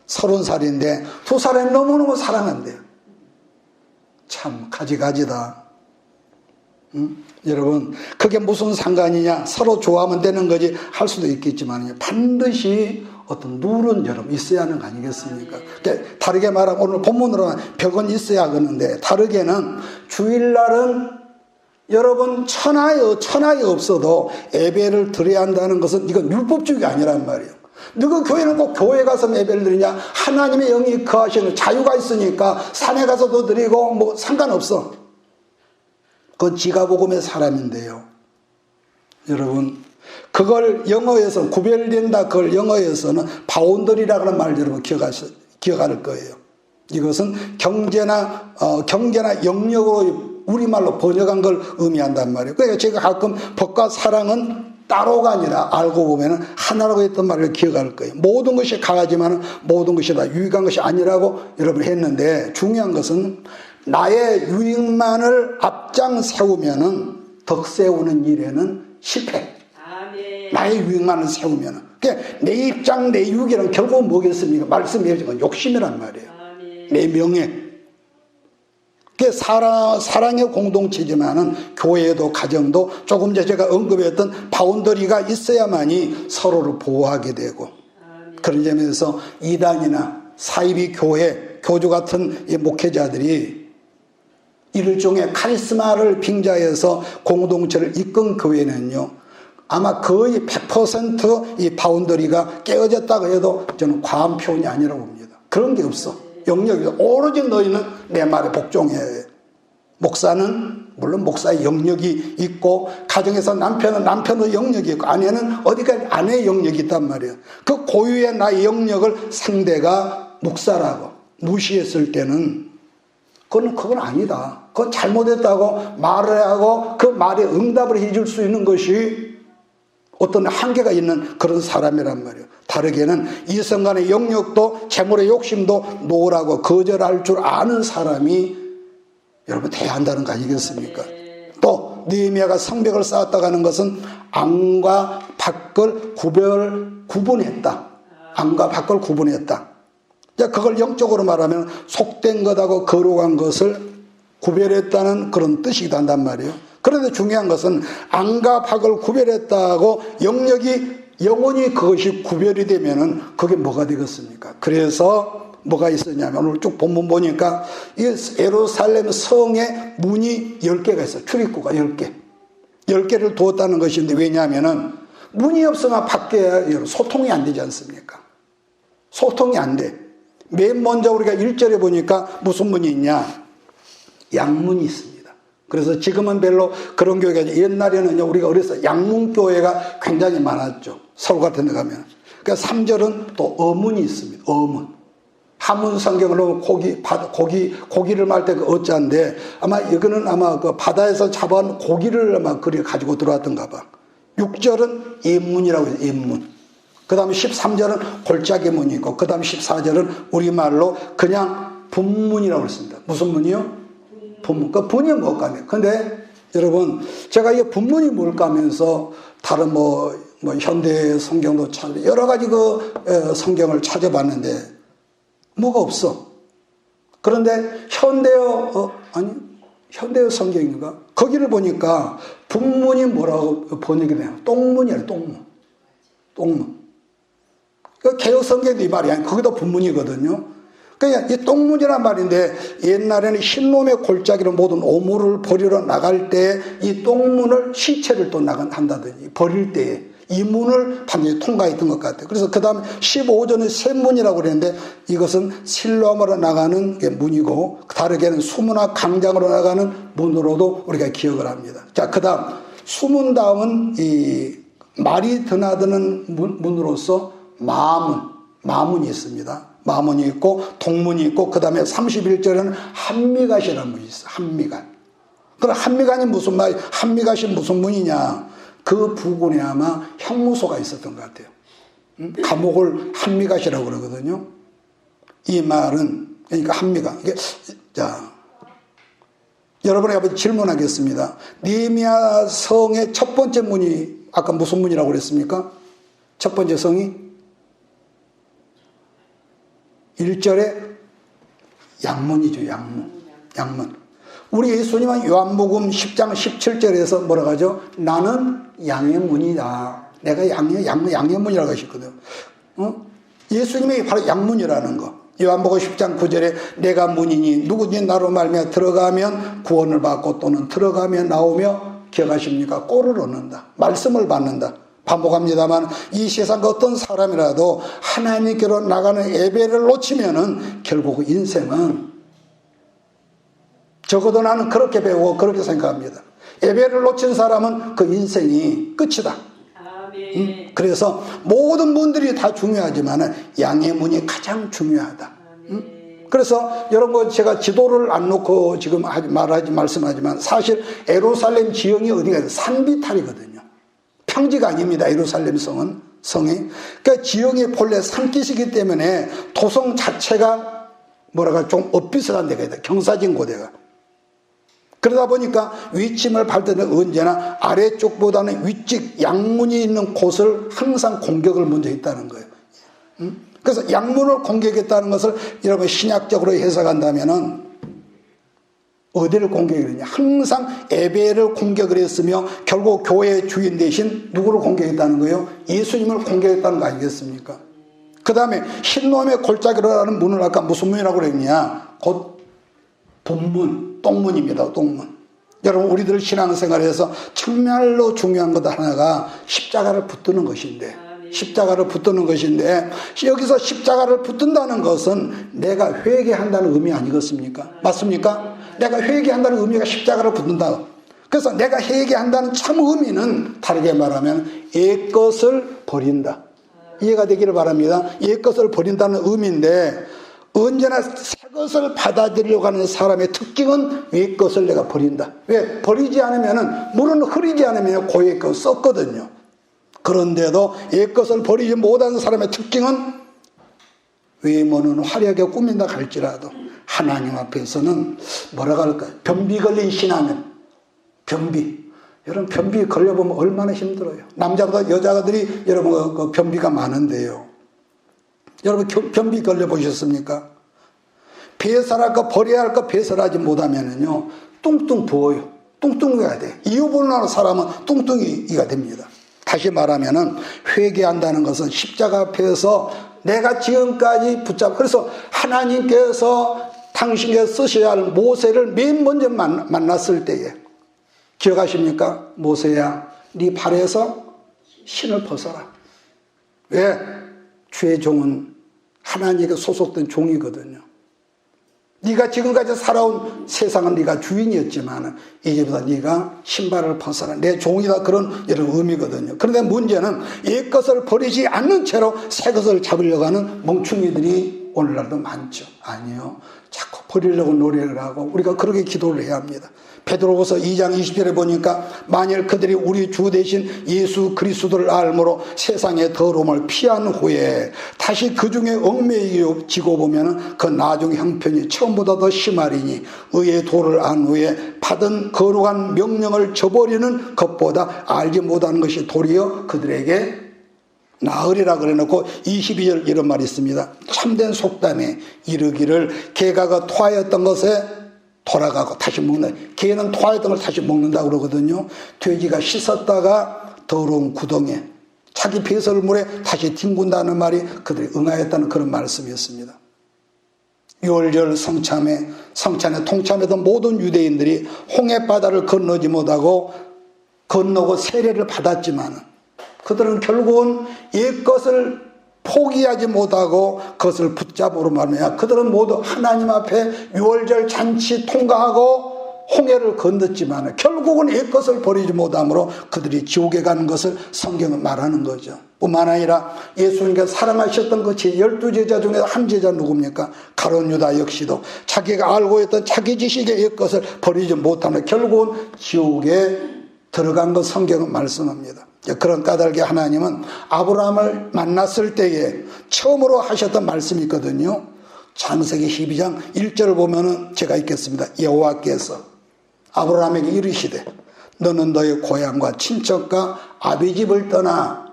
30살인데, 두 사람이 너무너무 사랑한대요. 참, 가지가지다. 여러분, 그게 무슨 상관이냐? 서로 좋아하면 되는 거지 할 수도 있겠지만 반드시 어떤 룰은 여러분 있어야 하는 거 아니겠습니까? 다르게 말하면 오늘 본문으로 벽은 있어야 하는데, 다르게는 주일날은 여러분 천하에 없어도 예배를 드려야 한다는 것은 이건 율법주의가 아니란 말이에요. 너가 교회는 꼭 교회 가서 예배를 드리냐? 하나님의 영이 거하시는 자유가 있으니까 산에 가서도 드리고 뭐 상관없어. 그건 지가복음의 사람인데요. 여러분, 그걸 영어에서 구별된다. 그걸 영어에서는 바운더리라는 말 여러분 기억할 거예요. 이것은 경계나 영역으로 우리말로 번역한 걸 의미한단 말이에요. 그러니까 제가 가끔 법과 사랑은 따로가 아니라 알고 보면 하나라고 했던 말을 기억할 거예요. 모든 것이 강하지만 모든 것이 다 유익한 것이 아니라고 여러분 했는데, 중요한 것은 나의 유익만을 앞장 세우면은 덕 세우는 일에는 실패. 아멘. 나의 유익만을 세우면은. 그러니까 내 입장, 내 유익이란 결국은 뭐겠습니까? 말씀해 주신 건 욕심이란 말이에요. 아멘. 내 명예. 사랑의 공동체지만은 교회도 가정도 조금 전에 제가 언급했던 바운더리가 있어야만이 서로를 보호하게 되고, 그런 점에서 이단이나 사이비 교회, 교주 같은 이 목회자들이 일종의 카리스마를 빙자해서 공동체를 이끈 교회는요, 아마 거의 100% 이 바운더리가 깨어졌다고 해도 저는 과한 표현이 아니라고 봅니다. 그런 게 없어. 영역이 오로지 너희는 내 말에 복종해야 해. 목사는 물론 목사의 영역이 있고, 가정에서 남편은 남편의 영역이 있고, 아내는 어디까지 아내의 영역이 있단 말이에요. 그 고유의 나의 영역을 상대가 목사라고 무시했을 때는 그건 아니다. 그건 잘못했다고 말을 하고 그 말에 응답을 해줄 수 있는 것이 어떤 한계가 있는 그런 사람이란 말이에요. 다르게는 이성간의 영역도 재물의 욕심도 노라고 거절할 줄 아는 사람이 여러분 돼야 한다는 거 아니겠습니까? 또 느헤미야가 성벽을 쌓았다고 하는 것은 안과 밖을 구분했다. 안과 밖을 구분했다. 그걸 영적으로 말하면 속된 것하고 거룩한 것을 구별했다는 그런 뜻이기도 한단 말이에요. 그런데 중요한 것은 안과 밖을 구별했다고 영원히 그것이 구별이 되면은 그게 뭐가 되겠습니까? 그래서 뭐가 있었냐면 오늘 쭉 본문 보니까 이 예루살렘 성에 문이 10개가 있어요. 출입구가 10개. 10개를 두었다는 것인데, 왜냐하면은 문이 없으면 밖에 소통이 안 되지 않습니까? 소통이 안 돼. 맨 먼저 우리가 1절에 보니까 무슨 문이 있냐? 양문이 있습니다. 그래서 지금은 별로 그런 교회가 아니라 옛날에는요, 우리가 어렸을 때 양문교회가 굉장히 많았죠. 서울 같은 데 가면. 그러니까 3절은 또 어문이 있습니다. 어문. 한문 성경으로 고기를 말 때 그 어자인데 아마 이거는 아마 그 바다에서 잡아온 고기를 아마 그리 가지고 들어왔던가 봐. 6절은 입문이라고 해요. 입문. 그 다음에 13절은 골짜기 문이 있고 그 다음에 14절은 우리말로 그냥 분문이라고 했습니다. 무슨 문이요? 분문. 그 분이 뭘까? 근데 여러분 제가 이게 분문이 뭘까 하면서 다른 뭐 현대 성경도 찾아 여러 가지 그 성경을 찾아봤는데 뭐가 없어. 그런데 현대어 성경인가? 거기를 보니까 분문이 뭐라고 번역이 돼요? 똥문이에요. 똥문. 그 개혁 성경도 이 말이 아니에요. 거기도 분문이거든요. 그러니까 이 똥문이란 말인데 옛날에는 흰놈의 골짜기로 모든 오물을 버리러 나갈 때 이 똥문을 시체를 또 한다든지 버릴 때에 이 문을 반드시 통과했던 것 같아요. 그래서 그 다음 15절은 샘문이라고 그랬는데 이것은 실로암으로 나가는 게 문이고 다르게는 수문화 강장으로 나가는 문으로도 우리가 기억을 합니다. 자, 그 다음 수문 다음은 이 말이 드나드는 문으로서 마문이 있습니다. 마문이 있고 동문이 있고 그 다음에 31절에는 한미갓이라는 문이 있어요. 한미갓. 그럼 한미갓이 무슨 말? 한미갓이 무슨 문이냐? 그 부근에 아마 형무소가 있었던 것 같아요. 감옥을 한미갓이라고 그러거든요. 이 말은 그러니까 한미갓. 이게 자 여러분에게 한번 질문하겠습니다. 느헤미야 성의 첫 번째 문이 아까 무슨 문이라고 그랬습니까? 첫 번째 성이 1절에 양문이죠. 양문. 우리 예수님은 요한복음 10장 17절에서 뭐라고 하죠? 나는 양의 문이다. 내가 양의 문이라고 하셨거든요. 예수님이 바로 양문이라는 거. 요한복음 10장 9절에 내가 문이니 누구든지 나로 말미암아 들어가면 구원을 받고 또는 들어가면 나오며 기억하십니까? 꼴을 얻는다. 말씀을 받는다. 반복합니다만 이 세상 어떤 사람이라도 하나님께로 나가는 예배를 놓치면은 결국 인생은 적어도 나는 그렇게 배우고 그렇게 생각합니다. 예배를 놓친 사람은 그 인생이 끝이다. 그래서 모든 문들이 다 중요하지만 양의 문이 가장 중요하다. 그래서 여러분 제가 지도를 안 놓고 지금 말씀하지만 사실 예루살렘 지형이 어디가 있어요? 산비탈이거든요. 평지가 아닙니다. 예루살렘 성이. 그러니까 지형이 본래 산기시기 때문에 도성 자체가 좀 엇비슷한 데가 있다. 경사진 고대가. 그러다 보니까 윗짐을 밟을 때는 언제나 아래쪽보다는 윗집 양문이 있는 곳을 항상 공격을 먼저 했다는 거예요. 그래서 양문을 공격했다는 것을 여러분 신약적으로 해석한다면은 어디를 공격했느냐? 항상 예배를 공격을 했으며 결국 교회의 주인 대신 누구를 공격했다는 거예요? 예수님을 공격했다는 거 아니겠습니까? 그 다음에 흰놈의 골짜기로라는 문을 아까 무슨 문이라고 그랬냐? 곧 본문, 똥문입니다. 똥문. 여러분 우리들 신앙생활에서 정말로 중요한 것 하나가 십자가를 붙드는 것인데 여기서 십자가를 붙든다는 것은 내가 회개한다는 의미 아니겠습니까? 맞습니까? 내가 회개한다는 의미가 십자가를 붙든다. 그래서 내가 회개한다는 참 의미는 다르게 말하면 옛것을 버린다. 이해가 되기를 바랍니다. 옛것을 버린다는 의미인데 언제나 새 것을 받아들이려고 하는 사람의 특징은 옛것을 내가 버린다. 왜? 버리지 않으면은 물은 흐리지 않으면 고의 것 썩거든요. 그런데도 옛것을 버리지 못하는 사람의 특징은 외모는 화려하게 꾸민다 할지라도 하나님 앞에서는 뭐라고 할까요? 변비 걸린 신앙은 변비. 여러분 변비 걸려보면 얼마나 힘들어요. 남자보다 여자들이 여러분 그 변비가 많은데요. 여러분 변비 걸려보셨습니까? 배설할까 버려야 할까 배설하지 못하면은요 뚱뚱 부어요. 뚱뚱이가 돼. 이유 보는 사람은 뚱뚱이가 됩니다. 다시 말하면은 회개한다는 것은 십자가 앞에서 내가 지금까지 그래서 하나님께서 당신께 쓰셔야 할 모세를 맨 먼저 만났을 때에 기억하십니까? 모세야 네 발에서 신을 벗어라. 왜? 주의 종은 하나님께 소속된 종이거든요. 네가 지금까지 살아온 세상은 네가 주인이었지만 이제부터 네가 신발을 벗어라. 내 종이다. 그런 여러 의미거든요. 그런데 문제는 옛것을 버리지 않는 채로 새 것을 잡으려고 하는 멍충이들이 오늘날도 많죠. 아니요. 자꾸 버리려고 노력을 하고 우리가 그렇게 기도를 해야 합니다. 베드로후서 2장 20절에 보니까 만일 그들이 우리 주 대신 예수 그리스도를 알므로 세상의 더러움을 피한 후에 다시 그 중에 얽매이지고 보면 그 나중 형편이 처음보다 더 심하리니 의의 도를 안 후에 받은 거룩한 명령을 저버리는 것보다 알지 못하는 것이 도리어 그들에게 나으리라 그래놓고 22절 이런 말이 있습니다. 참된 속담에 이르기를 개가 토하였던 것에 돌아가고 다시 먹는다. 개는 토하였던 걸 다시 먹는다고 그러거든요. 돼지가 씻었다가 더러운 구덩이에 자기 배설물에 다시 뒹군다는 말이 그들이 응하였다는 그런 말씀이었습니다. 유월절 성찬에 통참했던 모든 유대인들이 홍해바다를 건너지 못하고 건너고 세례를 받았지만 그들은 결국은 옛것을 포기하지 못하고 그것을 붙잡으로 말미암아 그들은 모두 하나님 앞에 유월절 잔치 통과하고 홍해를 건넜지만 결국은 옛것을 버리지 못함으로 그들이 지옥에 가는 것을 성경은 말하는 거죠. 뿐만 아니라 예수님께서 사랑하셨던 그 제12제자 중에 한 제자 누굽니까? 가룟 유다 역시도 자기가 알고 있던 자기 지식의 옛것을 버리지 못하면 결국은 지옥에 들어간 것 성경은 말씀합니다. 그런 까닭에 하나님은 아브라함을 만났을 때에 처음으로 하셨던 말씀이 있거든요. 창세기 12장 1절을 보면은 제가 읽겠습니다. 여호와께서 아브라함에게 이르시되 너는 너의 고향과 친척과 아비집을 떠나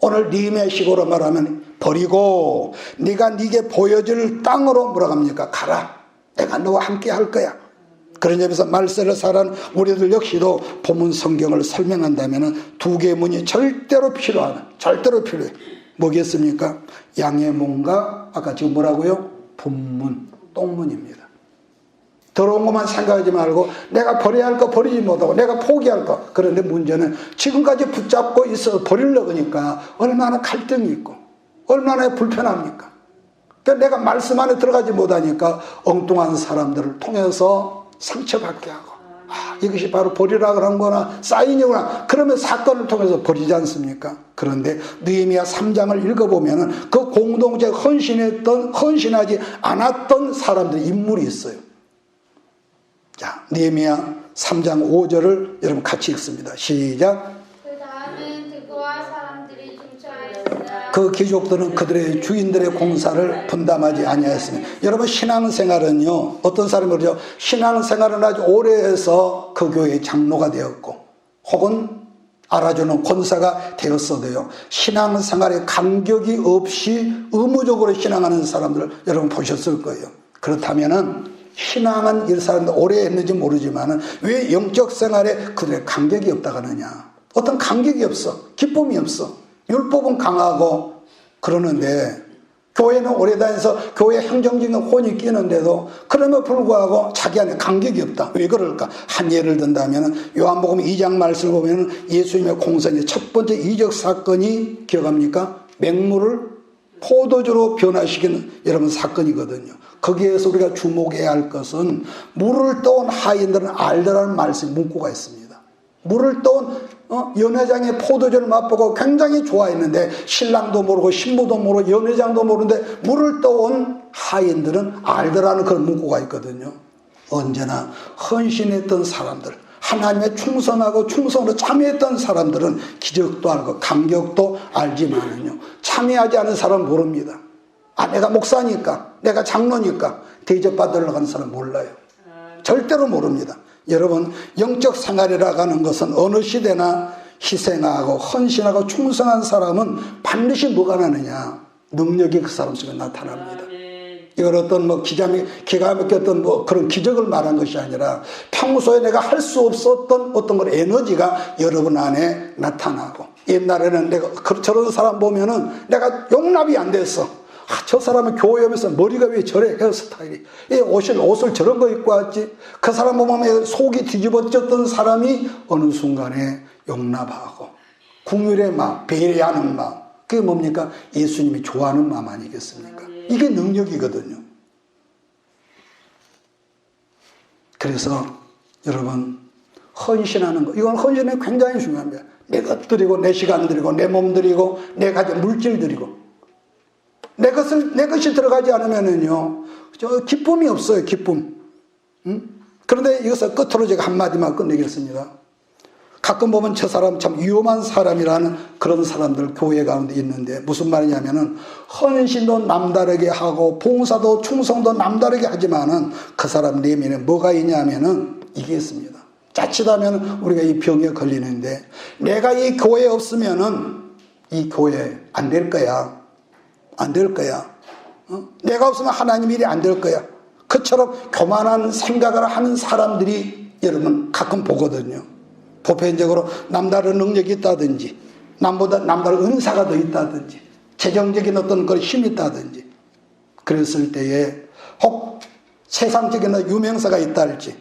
오늘 네 메시고로 말하면 버리고 네가 네게 보여줄 땅으로 뭐라고 합니까? 가라. 내가 너와 함께 할 거야. 그런 점에서 말세를 살아는 우리들 역시도 본문 성경을 설명한다면 두 개의 문이 절대로 필요해. 뭐겠습니까? 양의 문과 아까 지금 뭐라고요? 분문, 똥문입니다. 더러운 것만 생각하지 말고 내가 버려야 할 거 버리지 못하고 내가 포기할 거. 그런데 문제는 지금까지 붙잡고 있어 버리려고 하니까 얼마나 갈등이 있고 얼마나 불편합니까? 그러니까 내가 말씀 안에 들어가지 못하니까 엉뚱한 사람들을 통해서 상처받게 하고 이것이 바로 버리라 그런 거나 사인이구나 그러면 사건을 통해서 버리지 않습니까? 그런데 느헤미야 3장을 읽어보면 그 공동체에 헌신하지 않았던 사람들의 인물이 있어요. 자, 느헤미야 3장 5절을 여러분 같이 읽습니다. 시작. 그 귀족들은 그들의 주인들의 공사를 분담하지 아니하였습니다. 여러분 신앙생활은요 어떤 사람이 그러죠? 신앙생활은 아주 오래 해서 그 교회의 장로가 되었고 혹은 알아주는 권사가 되었어도요 신앙생활에 간격이 없이 의무적으로 신앙하는 사람들을 여러분 보셨을 거예요. 그렇다면은 신앙은 이 사람들 오래 했는지 모르지만 왜 영적 생활에 그들의 간격이 없다고 하느냐? 어떤 간격이 없어. 기쁨이 없어. 율법은 강하고 그러는데 교회는 오래 다녀서 교회 행정적인 혼이 끼는데도 그럼에도 불구하고 자기 안에 간격이 없다. 왜 그럴까? 한 예를 든다면 요한복음 2장 말씀을 보면 예수님의 공생의 첫 번째 이적 사건이 기억합니까? 맹물을 포도주로 변화시키는 여러분 사건이거든요. 거기에서 우리가 주목해야 할 것은 물을 떠온 하인들은 알더라는 말씀 문구가 있습니다. 물을 떠온 연회장의 포도주를 맛보고 굉장히 좋아했는데 신랑도 모르고 신부도 모르고 연회장도 모르는데 물을 떠온 하인들은 알더라는 그런 문구가 있거든요. 언제나 헌신했던 사람들 하나님의 충성하고 충성으로 참여했던 사람들은 기적도 알고 감격도 알지만은요 참여하지 않은 사람은 모릅니다. 내가 목사니까 내가 장로니까 대접받으러 가는 사람 몰라요. 절대로 모릅니다. 여러분 영적 생활이라고 하는 것은 어느 시대나 희생하고 헌신하고 충성한 사람은 반드시 뭐가 나느냐? 능력이 그 사람 속에 나타납니다. 이걸 어떤 기가 막혔던 그런 기적을 말한 것이 아니라 평소에 내가 할 수 없었던 어떤 그런 에너지가 여러분 안에 나타나고 옛날에는 내가 저런 사람 보면은 내가 용납이 안 됐어. 저 사람은 교회 오면서 머리가 왜 저래 헤어스타일이 옷을 저런 거 입고 왔지. 그 사람 보면 속이 뒤집어졌던 사람이 어느 순간에 용납하고 긍휼의 마음, 배려하는 마음 그게 뭡니까? 예수님이 좋아하는 마음 아니겠습니까? 이게 능력이거든요. 그래서 여러분 헌신하는 거 이건 헌신이 굉장히 중요합니다. 내 것 드리고 내 시간 드리고 내 몸 드리고 내 가진 물질 드리고 내 것 내 것이 들어가지 않으면은요, 기쁨이 없어요, 기쁨. 그런데 이것을 끝으로 제가 한마디만 끝내겠습니다. 가끔 보면 저 사람 참 위험한 사람이라는 그런 사람들 교회 가운데 있는데, 무슨 말이냐면은 헌신도 남다르게 하고 봉사도 충성도 남다르게 하지만은 그 사람 내면에 뭐가 있냐면은 이게 있습니다. 자칫하면 우리가 이 병에 걸리는데, 내가 이 교회에 없으면은 이 교회 안 될 거야. 안 될 거야. 내가 없으면 하나님 일이 안 될 거야. 그처럼 교만한 생각을 하는 사람들이 여러분 가끔 보거든요. 보편적으로 남다른 능력이 있다든지, 남보다 남다른 은사가 더 있다든지, 재정적인 어떤 그런 힘이 있다든지, 그랬을 때에 혹 세상적인 유명사가 있다 할지,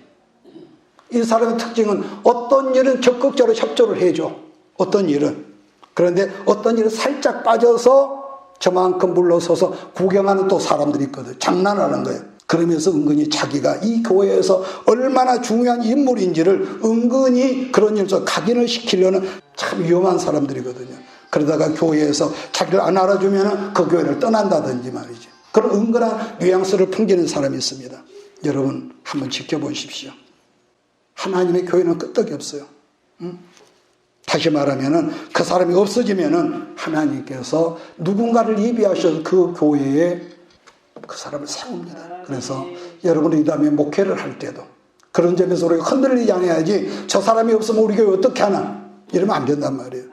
이 사람의 특징은 어떤 일은 적극적으로 협조를 해줘. 어떤 일은. 그런데 어떤 일은 살짝 빠져서 저만큼 물러서서 구경하는 또 사람들이 있거든. 장난하는 거예요. 그러면서 은근히 자기가 이 교회에서 얼마나 중요한 인물인지를 은근히 그런 일에서 각인을 시키려는 참 위험한 사람들이거든요. 그러다가 교회에서 자기를 안 알아주면 그 교회를 떠난다든지 말이죠. 그런 은근한 뉘앙스를 풍기는 사람이 있습니다. 여러분 한번 지켜보십시오. 하나님의 교회는 끄떡이 없어요. 다시 말하면은 그 사람이 없어지면은 하나님께서 누군가를 예비하셔서 그 교회에 그 사람을 세웁니다. 그래서 여러분이 이 다음에 목회를 할 때도 그런 점에서 우리가 흔들리지 않아야지, 저 사람이 없으면 우리 교회 어떻게 하나 이러면 안 된단 말이에요.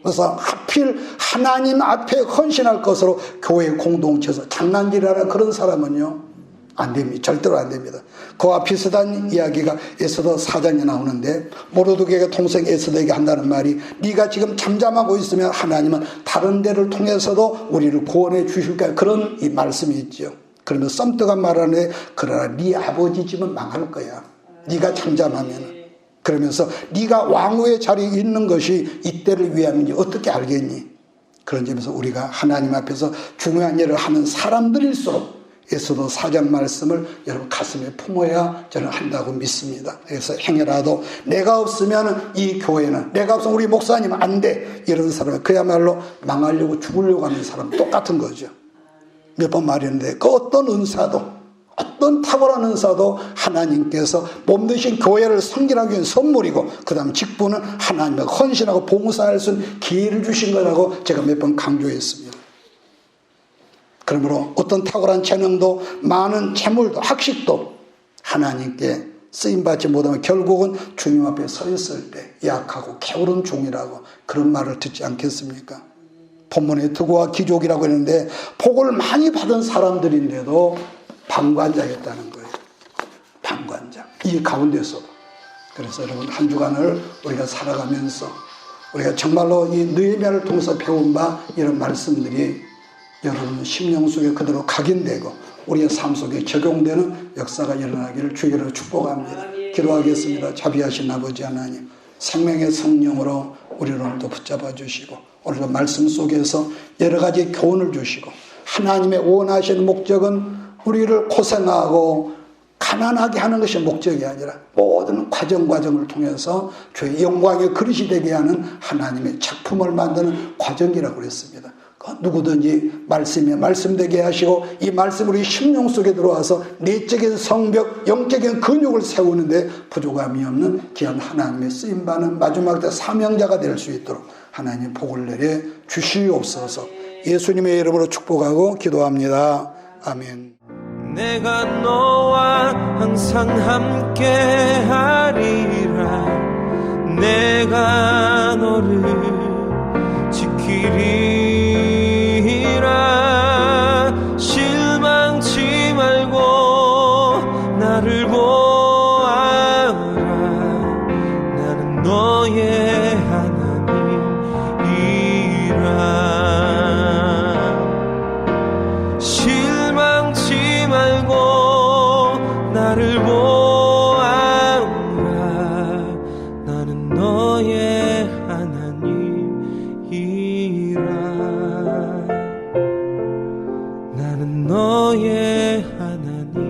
그래서 하필 하나님 앞에 헌신할 것으로 교회 공동체에서 장난질하는 그런 사람은요 안 됩니다. 절대로 안 됩니다. 그와 비슷한 이야기가 에스더 4장에 나오는데, 모르드게가 동생 에스더에게 한다는 말이, 네가 지금 잠잠하고 있으면 하나님은 다른 데를 통해서도 우리를 구원해 주실 거야. 그런 이 말씀이 있죠. 그러면 썸뜩한 말하는데, 그러나 네 아버지 집은 망할 거야. 네가 잠잠하면. 그러면서 네가 왕후의 자리에 있는 것이 이때를 위함인지 어떻게 알겠니? 그런 점에서 우리가 하나님 앞에서 중요한 일을 하는 사람들일수록 에스더 4장 말씀을 여러분 가슴에 품어야 저는 한다고 믿습니다. 그래서 행여라도 내가 없으면 이 교회는, 내가 없으면 우리 목사님은 안 돼, 이런 사람은 그야말로 망하려고 죽으려고 하는 사람 똑같은 거죠. 몇 번 말했는데 그 어떤 은사도, 어떤 탁월한 은사도 하나님께서 몸되신 교회를 섬기라기 위한 선물이고, 그 다음 직분은 하나님과 헌신하고 봉사할 수 있는 기회를 주신 거라고 제가 몇 번 강조했습니다. 그러므로 어떤 탁월한 재능도 많은 재물도 학식도 하나님께 쓰임받지 못하면 결국은 주님 앞에 서 있을 때 약하고 게으른 종이라고 그런 말을 듣지 않겠습니까? 본문에 두고와 기족이라고 했는데 복을 많이 받은 사람들인데도 방관자였다는 거예요. 방관자. 이 가운데서도. 그래서 여러분 한 주간을 우리가 살아가면서 우리가 정말로 이 느헤미야를 통해서 배운 바 이런 말씀들이 여러분 심령 속에 그대로 각인되고 우리의 삶 속에 적용되는 역사가 일어나기를 주의로 축복합니다. 기도하겠습니다. 자비하신 아버지 하나님, 생명의 성령으로 우리를 오늘도 붙잡아 주시고 오늘도 말씀 속에서 여러 가지 교훈을 주시고, 하나님의 원하시는 목적은 우리를 고생하고 가난하게 하는 것이 목적이 아니라 모든 과정을 통해서 주의 영광의 그릇이 되게 하는 하나님의 작품을 만드는 과정이라고 그랬습니다. 누구든지 말씀에 말씀되게 하시고 이 말씀이 우리 심령 속에 들어와서 내적인 성벽, 영적인 근육을 세우는데 부족함이 없는 귀한 하나님의 쓰임받는 마지막 때 사명자가 될 수 있도록 하나님 복을 내려 주시옵소서. 예수님의 이름으로 축복하고 기도합니다. 아멘. 내가 너와 항상 함께 하리라. 내가 너를 지키리라. 실망치 말고 나를 보아라. 나는 너의 하나님이라. 실망치 말고 나를 보아라. 나는 너의 하나님이라. 나는 너의 하나님.